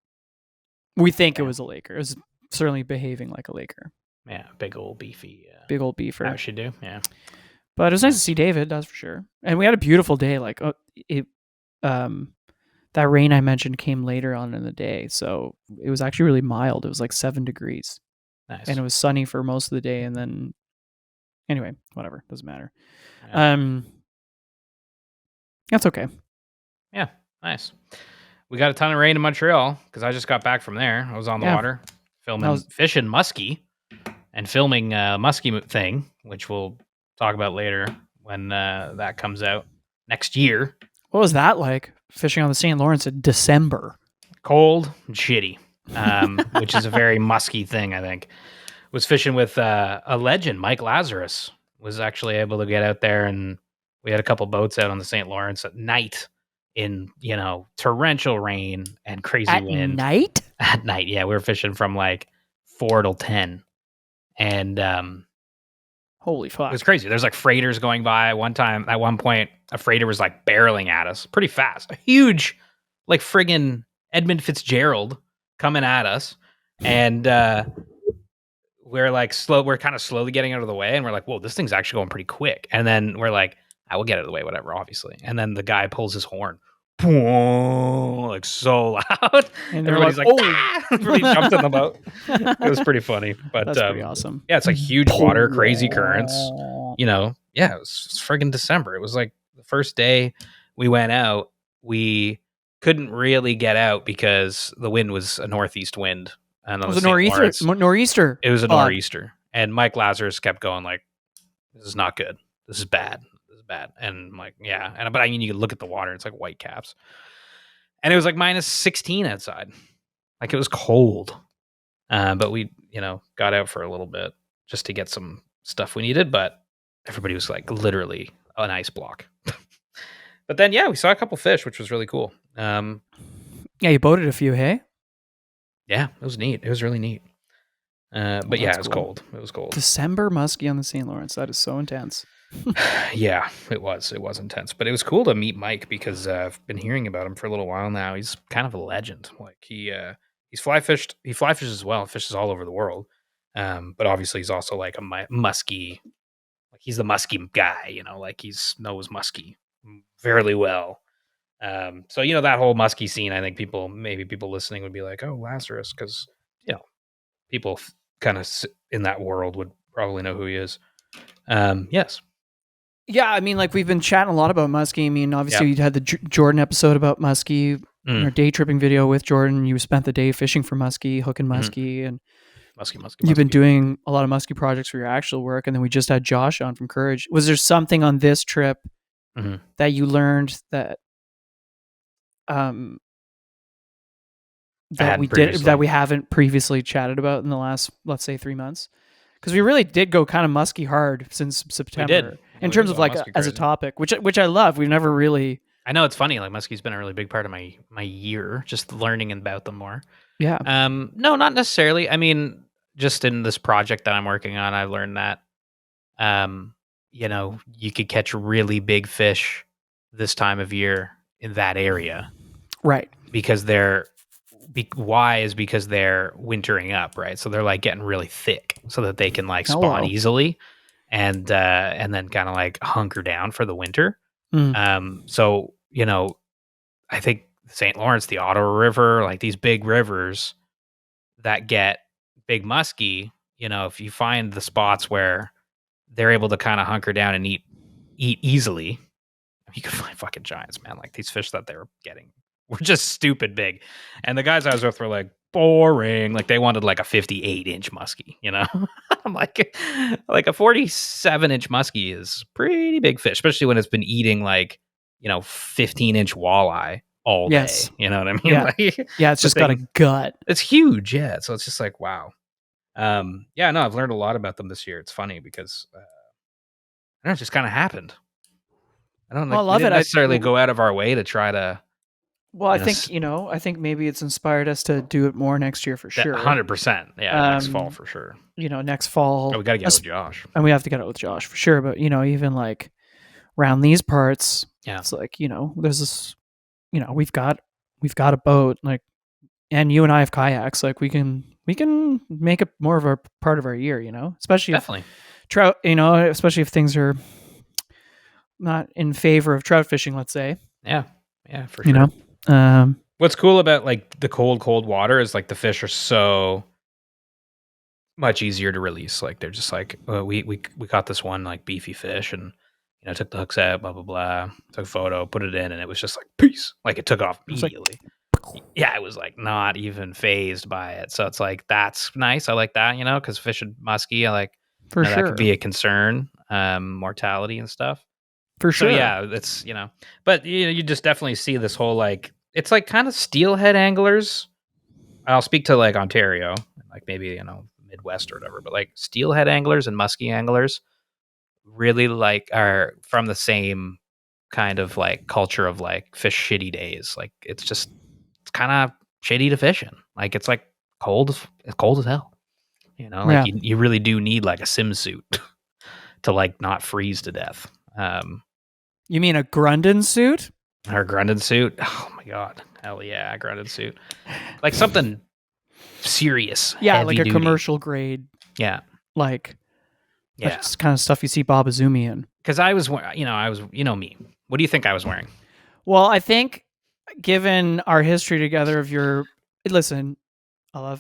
We think it was a Laker. It was certainly behaving like a Laker. Yeah, big old beefy. Big old beefer. How should do, yeah. But it was nice to see David, that's for sure. And we had a beautiful day. Like that rain I mentioned came later on in the day, so it was actually really mild. It was like 7 degrees. Nice. And it was sunny for most of the day, and then anyway, whatever, doesn't matter. Yeah. That's okay. Yeah. Nice. We got a ton of rain in Montreal because I just got back from there. I was on the water filming fishing muskie and filming a muskie thing, which we'll talk about later when that comes out next year. What was that like, fishing on the St. Lawrence in December? Cold and shitty, which is a very musky thing, I think. Was fishing with a legend, Mike Lazarus, was actually able to get out there, and we had a couple boats out on the St. Lawrence at night in, torrential rain and crazy wind. Night? At night, yeah. We were fishing from like 4 till 10. And holy fuck. It was crazy. There's like freighters going by. At one point, a freighter was like barreling at us pretty fast. A huge, like friggin' Edmund Fitzgerald coming at us. And we're like we're kind of slowly getting out of the way. And we're like, whoa, this thing's actually going pretty quick. And then we're like, I will get out of the way, whatever, obviously. And then the guy pulls his horn. Like so loud. And everybody's like, ah! Everybody jumped in the boat. It was pretty funny. But that's pretty awesome. Yeah, it's like huge water, crazy currents. Yeah, it was friggin' December. It was like the first day we went out, we couldn't really get out because the wind was a northeast wind. And on It the was a St. Lawrence, nor'easter. it was a pod. nor'easter. And Mike Lazarus kept going like, this is not good. This is bad. This is bad. And I'm like, yeah. But I mean, you could look at the water. It's like white caps. And it was like minus 16 outside. Like it was cold. But we, got out for a little bit just to get some stuff we needed. But everybody was like literally an ice block. But then, yeah, we saw a couple fish, which was really cool. Yeah, you boated a few, hey? Yeah, it was neat. It was really neat. But yeah, it was cold. It was cold. December muskie on the St. Lawrence. That is so intense. Yeah, it was. It was intense. But it was cool to meet Mike because I've been hearing about him for a little while now. He's kind of a legend. Like he's fly fished. He fly fishes as well. Fishes all over the world. But obviously he's also like a muskie. Like he's the muskie guy. Like he's knows muskie fairly well. So that whole muskie scene. I think people listening would be like, oh, Lazarus, because people kind of in that world would probably know who he is. Yes. Yeah, I mean, like we've been chatting a lot about muskie. I mean, obviously you had the Jordan episode about muskie, our day tripping video with Jordan. You spent the day fishing for muskie, hooking muskie, and muskie. You've been doing a lot of muskie projects for your actual work, and then we just had Josh on from Courage. Was there something on this trip that you learned that that we haven't previously chatted about in the last, let's say, 3 months? Because we really did go kind of musky hard since September. We did. In terms of like as a topic, which I love. We've never really. I know it's funny. Like muskie's been a really big part of my year, just learning about them more. Yeah. No, not necessarily. I mean, just in this project that I'm working on, I've learned that, you could catch really big fish this time of year in that area, right? Because why is because they're wintering up, right? So they're like getting really thick so that they can like spawn easily and then kind of like hunker down for the winter. So, I think St. Lawrence, the Ottawa River, like these big rivers that get big muskie, if you find the spots where they're able to kind of hunker down and eat easily, you can find fucking giants, man. Like these fish that they were getting were just stupid big. And the guys I was with were like, boring. Like they wanted like a 58-inch muskie, I'm like a 47-inch muskie is pretty big fish, especially when it's been eating like, 15-inch walleye all day. You know what I mean? Yeah, like, yeah, it's just got a gut. It's huge, yeah. So it's just like, wow. Yeah, no, I've learned a lot about them this year. It's funny because I don't know, it just kind of happened. I don't know. We didn't necessarily go out of our way to try to. Well, I think maybe it's inspired us to do it more next year for sure. 100%. Yeah, next fall for sure. Next fall. Oh, we got to get with Josh. And we have to get out with Josh for sure. But, even like around these parts, it's like, there's this, we've got a boat, like, and you and I have kayaks. Like we can make it more of a part of our year, especially definitely trout, especially if things are not in favor of trout fishing, let's say. Yeah, for sure. What's cool about like the cold water is like the fish are so much easier to release. Like they're just like, we caught this one like beefy fish and took the hooks out, blah blah blah, took a photo, put it in, and it was just like peace. Like it took off immediately. Yeah, it was like not even phased by it. So it's like that's nice. I like that, because fish and muskie, I like for sure that could be a concern, mortality and stuff. For sure. So yeah, it's but you just definitely see this whole like it's like kind of steelhead anglers. I'll speak to like Ontario, like maybe Midwest or whatever, but like steelhead anglers and muskie anglers really like are from the same kind of like culture of like fish shitty days. Like it's kind of shitty to fish in. Like it's like cold as hell. Like you really do need like a sim suit to like not freeze to death. You mean a Grundon suit? Her Grundon suit? Oh my god. Hell yeah, a Grundon suit. Like something serious. Yeah, like a duty. commercial grade. Yeah. Like that's kind of stuff you see Bob Azumi in. Because I was me. What do you think I was wearing? Well, I think given our history together of listen, I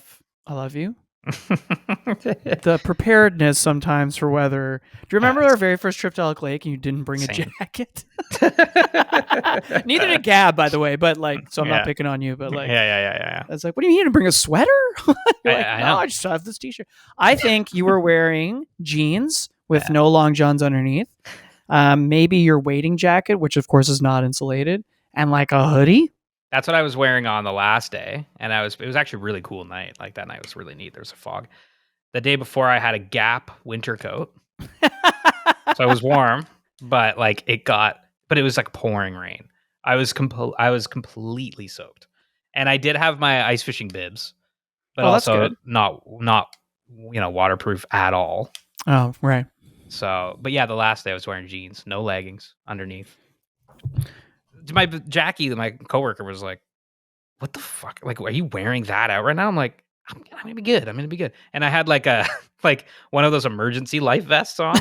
love you. The preparedness sometimes for weather. Do you remember it's- our very first trip to Elk Lake and you didn't bring a Same. jacket? Neither did Gab, by the way, but like, so I'm not Yeah. picking on you, but like, yeah. I was like, what do you mean you didn't bring a sweater? You're like, I no, know. I just have this t-shirt. I think you were wearing jeans with no long johns underneath. Maybe your wading jacket, which of course is not insulated, and like a hoodie. That's what I was wearing on the last day, and it was actually a really cool night. Like that night was really neat. There was a fog. The day before, I had a Gap winter coat, so it was warm, but like but it was like pouring rain. I was completely soaked, and I did have my ice fishing bibs, but Oh, that's also good. not waterproof at all. Oh, right. So, but yeah, the last day I was wearing jeans, no leggings underneath. Jackie, my coworker, was like, "What the fuck? Like, are you wearing that out right now?" I'm like, "I'm gonna be good. I'm gonna be good." And I had like like one of those emergency life vests on.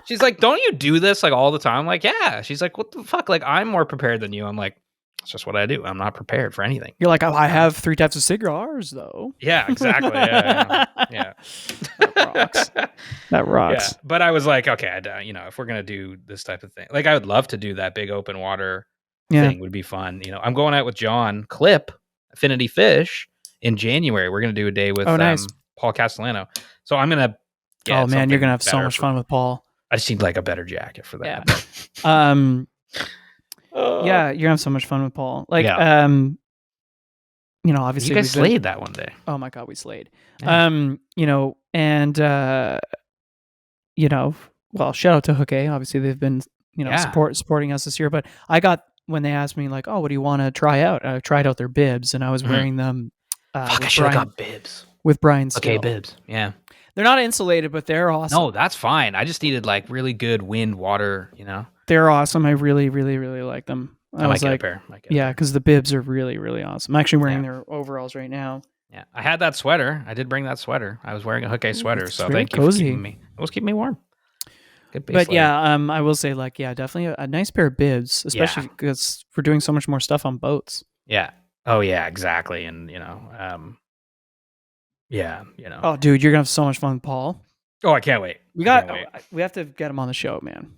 She's like, "Don't you do this like all the time?" I'm like, "Yeah." She's like, "What the fuck? Like, I'm more prepared than you." I'm like, "It's just what I do. I'm not prepared for anything." You're like, I have 3 types of cigars, though. Yeah, exactly. Yeah. That rocks. That rocks. Yeah, but I was like, okay, if we're gonna do this type of thing, like I would love to do that big open water thing. Would be fun. I'm going out with John Clip, Affinity Fish, in January. We're gonna do a day with nice. Paul Castellano. So I'm gonna. Oh man, you're gonna have so much fun with Paul. I just need like a better jacket for that. Yeah. Yeah, you're gonna have so much fun with Paul. Like, obviously you guys slayed that one day. Oh my god, we slayed. Yeah. And well, shout out to Hook A. Obviously, they've been supporting us this year. But I got when they asked me like, oh, what do you want to try out? I tried out their bibs, and I was wearing them. Fuck, I should have got bibs with Brian Steele. Okay, bibs. Yeah. They're not insulated, but they're awesome. No, that's fine. I just needed like really good wind, water, They're awesome. I really, really, really like them. I was might like, get a pair. yeah, because the bibs are really, really awesome. I'm actually wearing their overalls right now. Yeah, I had that sweater. I did bring that sweater. I was wearing a Hook A sweater, so very thank you cozy. for keeping me. It was keeping me warm. Good base But layer. yeah, I will say like, yeah, definitely a nice pair of bibs, especially because we're doing so much more stuff on boats. Yeah. Oh yeah, exactly. And Oh, dude, you're gonna have so much fun with Paul. Oh, I can't wait. We have to get him on the show, man.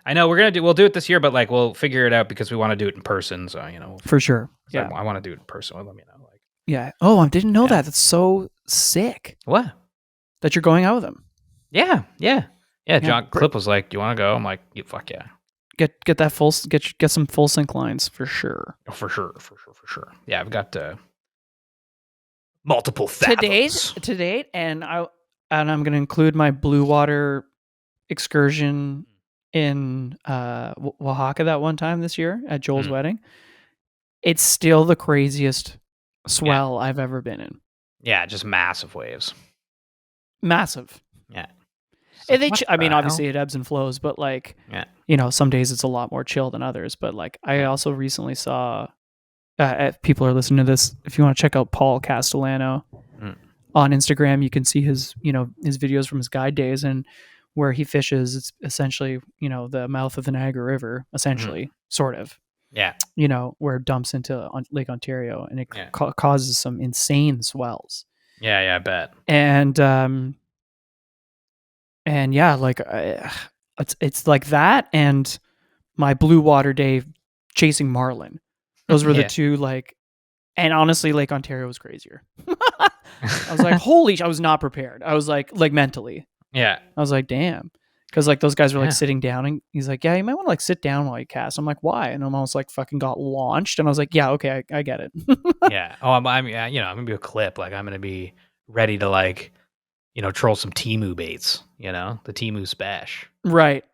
I know we'll do it this year, but like we'll figure it out because we want to do it in person. So for sure. Yeah, I want to do it in person with him. Like yeah. Oh, I didn't know that. That's so sick. What? That you're going out with him. Yeah. John Clip was like, "Do you want to go?" I'm like, "Yeah, fuck yeah." Get that full get some full sync lines for sure. Oh, for sure. Yeah, I've got multiple fathoms. To date, and I'm going to include my blue water excursion in Oaxaca that one time this year at Joel's wedding. It's still the craziest swell I've ever been in. Yeah, just massive waves. Massive. Yeah. Obviously it ebbs and flows, but like, some days it's a lot more chill than others. But like, I also recently saw, if people are listening to this, if you want to check out Paul Castellano on Instagram, you can see his videos from his guide days and where he fishes. It's essentially, the mouth of the Niagara River, essentially, sort of. Yeah. Where it dumps into Lake Ontario and it causes some insane swells. Yeah, I bet. And yeah, like it's like that and my blue water day chasing marlin. Those were the two and honestly, Lake Ontario was crazier. I was like, I was not prepared. I was like mentally. Yeah. I was like, damn. Because like those guys were like sitting down and he's like, yeah, you might want to like sit down while you cast. I'm like, why? And I'm almost like fucking got launched. And I was like, yeah, okay, I get it. Yeah. Oh, I'm gonna be a Clip. Like I'm gonna be ready to like, troll some Temu baits, the Temu spash. Right.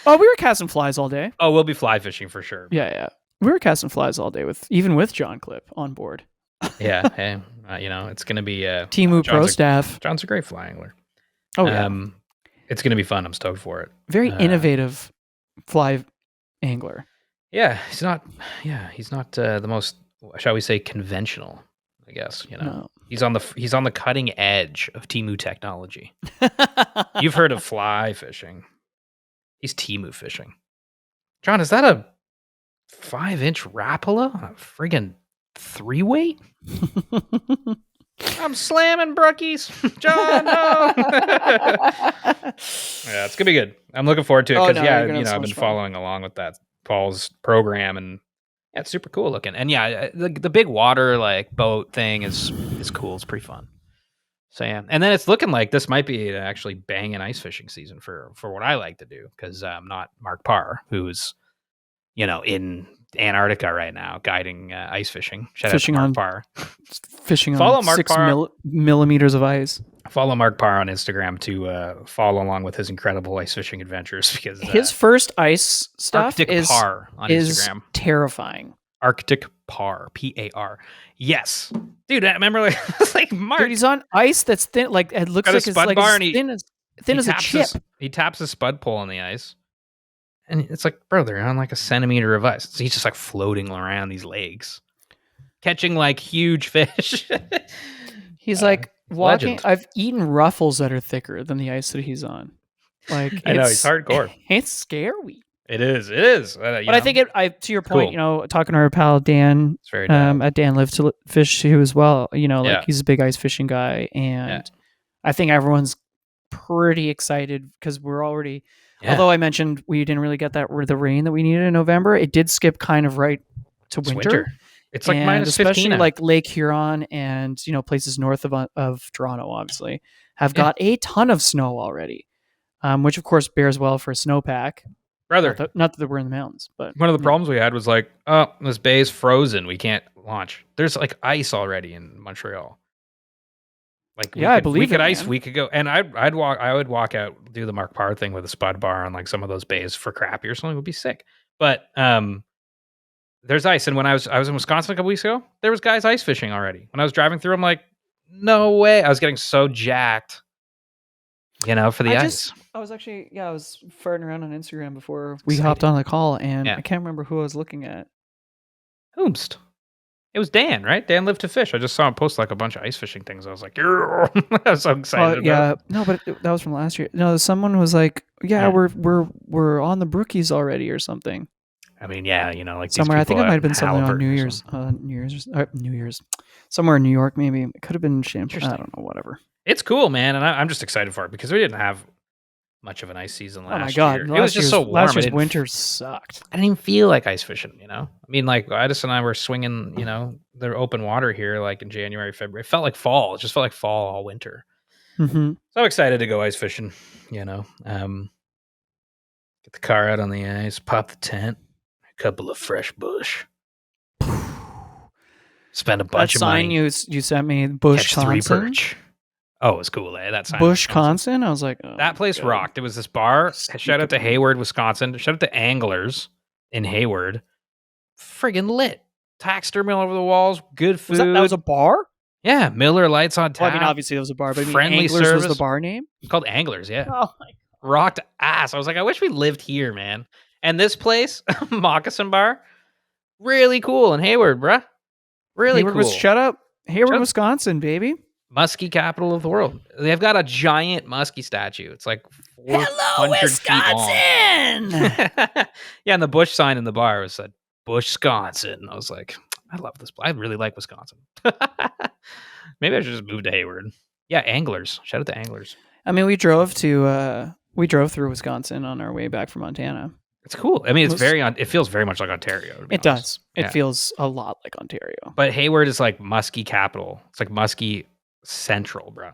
Oh, we were casting flies all day. Oh, we'll be fly fishing for sure. Yeah. We were casting flies all day even with John Clip on board. Yeah. Hey, it's going to be Temu Pro staff. John's a great fly angler. Oh, yeah. It's going to be fun. I'm stoked for it. Very innovative fly angler. Yeah. He's not the most, shall we say, conventional, I guess, No. He's on the cutting edge of Temu technology. You've heard of fly fishing. He's Temu fishing. John, is that a 5-inch Rapala? A friggin' 3-weight. I'm slamming brookies. John, no. Yeah, it's gonna be good. I'm looking forward to it because you're gonna have so I've been much fun. following along with that Paul's program, and yeah, it's super cool looking. And yeah, the big water like boat thing is cool. It's pretty fun. So yeah, and then it's looking like this might be an actually banging ice fishing season for what I like to do, because I'm not Mark Parr, who's in Antarctica right now guiding ice fishing. Fishing out to on Mark Parr. Fishing Follow on Mark 6 Parr. millimeters of ice. Follow Mark Parr on Instagram to follow along with his incredible ice fishing adventures, because his first ice stuff Arctic is Parr on is Instagram. terrifying. Arctic Parr, P-A-R. Yes, dude. I remember like Mark. Dude, he's on ice that's thin. Like it looks Got a like it's spud like bar as and thin as a chip. He taps a spud pole on the ice, and it's like, bro, they're on like a centimeter of ice. So he's just like floating around these lakes, catching like huge fish. He's like walking. legend. I've eaten ruffles that are thicker than the ice that he's on. Like I know, he's hardcore. It's scary. It is. But I think to your point, cool. talking to our pal Dan, It's very dope. at Dan Live to Fish too as well. Like Yeah. he's a big ice fishing guy, and I think everyone's pretty excited because we're already. Yeah. Although I mentioned we didn't really get the rain that we needed in November, it did skip kind of right to It's winter. It's like And minus 15 especially now. like Lake Huron and places north of Toronto, obviously, have got a ton of snow already, which of course bears well for a snowpack. Brother, Not that we're in the mountains, but one of the problems we had was like, oh, this bay is frozen. We can't launch. There's like ice already in Montreal. Like, I believe we could it, ice. man. We could go, and I would walk out, do the Mark Parr thing with a spud bar on like some of those bays for crappie or something. Would be sick. But there's ice, and when I was in Wisconsin a couple weeks ago, there was guys ice fishing already. When I was driving through, I'm like, no way! I was getting so jacked, for the ice. I was actually, I was farting around on Instagram before we Exciting. hopped on the call, and Yeah. I can't remember who I was looking at. Whomst? It was Dan, right? Dan Live to Fish. I just saw him post like a bunch of ice fishing things. I was like, I was so excited about it. No, but that was from last year. No, someone was like, Yeah. we're on the Brookies already or something. I mean, yeah, like Somewhere. these I think it might have been something on Halliburton New Year's, somewhere in New York, maybe. It could have been Champlain. I Interesting. don't know, whatever. It's cool, man, and I'm just excited for it because we didn't have much of an ice season last Oh my god, year. It was just so warm. Last year's winter sucked. I didn't even feel like ice fishing, I mean, like, Gladys and I were swinging, the open water here, like, in January, February. It felt like fall. It just felt like fall all winter. Mm-hmm. So I'm excited to go ice fishing, Get the car out on the ice, pop the tent, a couple of fresh bush. Spend a bunch That of sign money. you sent me, Bush, Catch 3 Wisconsin. perch. Oh, it was cool, eh? That sign. Bush, Wisconsin. I was like, oh That place rocked. It was this bar. Shout out to Hayward, Wisconsin. Shout out to Anglers in Hayward. Friggin' lit. Tax terminal over the walls. Good food. That was a bar? Yeah, Miller Lights on tap. Well, I mean, obviously it was a bar, but I mean, Friendly Anglers service. was the bar name? It's called Anglers, yeah. Oh my god. Rocked ass. I was like, I wish we lived here, man. And this place, Moccasin Bar, really cool in Hayward, bruh. Really Hayward cool. Shut up. Hayward, Shut up. Wisconsin, baby. Muskie capital of the world. They've got a giant muskie statue. It's like 400 Hello, feet long. Wisconsin. Yeah, and the Bush sign in the bar was said Bush, Wisconsin. I was like, I love this. I really like Wisconsin. Maybe I should just move to Hayward. Yeah, Anglers. Shout out to Anglers. I mean, we drove through Wisconsin on our way back from Montana. It's cool. I mean, it feels very much like Ontario. To be It honest. does. It Yeah. feels a lot like Ontario. But Hayward is like muskie capital. It's like muskie central, bro.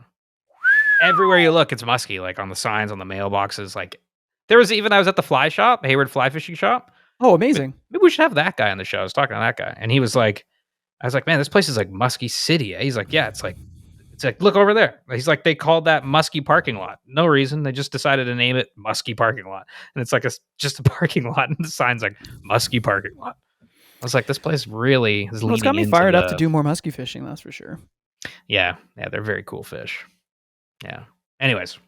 Everywhere you look, it's muskie. Like on the signs, on the mailboxes. Like I was at the fly shop, Hayward Fly Fishing Shop. Oh, amazing. Maybe we should have that guy on the show. I was talking to that guy, and he was like, I was like, man, this place is like Muskie City. He's like, yeah, it's like, look over there. He's like, they called that Muskie parking lot. No reason. They just decided to name it Muskie parking lot. And it's like just a parking lot. And the sign's like Muskie parking lot. I was like, this place really is leaning It's got me into fired up to do more muskie fishing, that's for sure. Yeah. Yeah. They're very cool fish. Yeah. Anyways.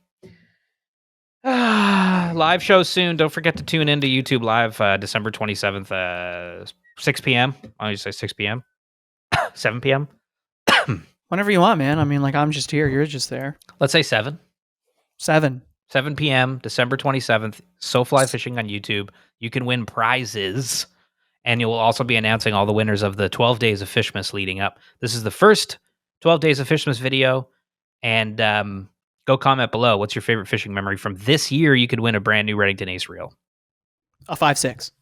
Live show soon. Don't forget to tune into YouTube Live December 27th, 6 p.m. Why don't you say 6 p.m.? 7 p.m.? Whenever you want, man. I mean, like, I'm just here. You're just there. Let's say 7. 7 p.m. December 27th. So Fly Fishing on YouTube. You can win prizes And you'll also be announcing all the winners of the 12 days of Fishmas leading up. This is the first 12 days of Fishmas video. And go comment below. What's your favorite fishing memory from this year? You could win a brand new Reddington Ace reel. A 5.6.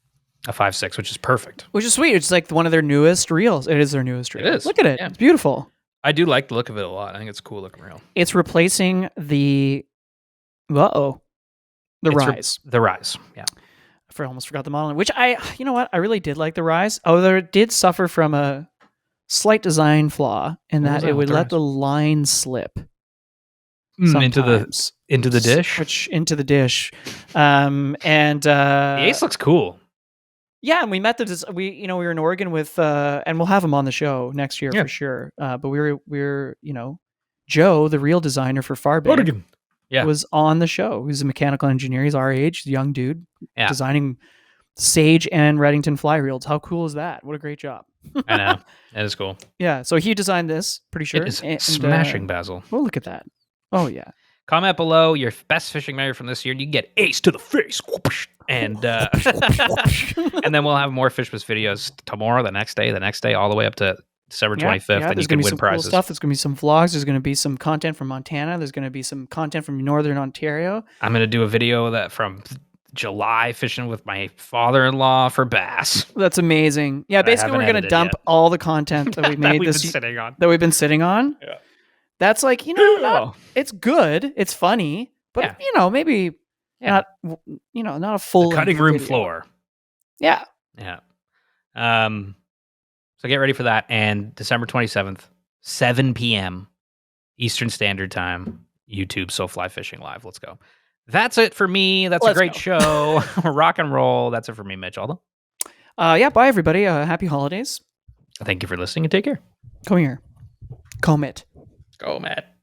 A 5.6, which is perfect. Which is sweet. It's like one of their newest reels. It is their newest reel. It is. Look at it. Yeah. It's beautiful. I do like the look of it a lot. I think it's a cool looking reel. It's replacing the Rise. The Rise, yeah. I almost forgot the model, which you know what? I really did like the Rise. Although it did suffer from a slight design flaw in that it would let the line slip. Into the dish? Switch into the dish. And the Ace looks cool. Yeah, and we met we were in Oregon with and we'll have him on the show next year for sure. But we were Joe, the reel designer for Farbig, Oregon. Yeah. was on the show. He's a mechanical engineer. He's our age, young dude, designing Sage and Reddington fly reels. How cool is that? What a great job. I know. That is cool. Yeah, so he designed this, pretty sure. It is smashing, Basil. Oh, look at that. Oh, yeah. Comment below your best fishing memory from this year. You can get Ace to the face. And and then we'll have more Fishmas videos tomorrow, the next day, all the way up to December 25th. And there's you can be win some prizes. Cool stuff. There's going to be some vlogs. There's going to be some content from Montana. There's going to be some content from Northern Ontario. I'm going to do a video that from July fishing with my father-in-law for bass. That's amazing. Yeah, basically we're going to dump all the content that we made that we've been sitting on. Yeah. That's like, it's good. It's funny, but maybe not a full cutting room video. floor. Yeah. Yeah. So get ready for that. And December 27th, 7 p.m. Eastern Standard Time, YouTube So Fly Fishing Live. Let's go. That's it for me. That's a great show. Rock and roll. That's it for me, Mitch. Aldo. Bye everybody. Happy holidays. Thank you for listening and take care. Come here. Comet. Go, Matt.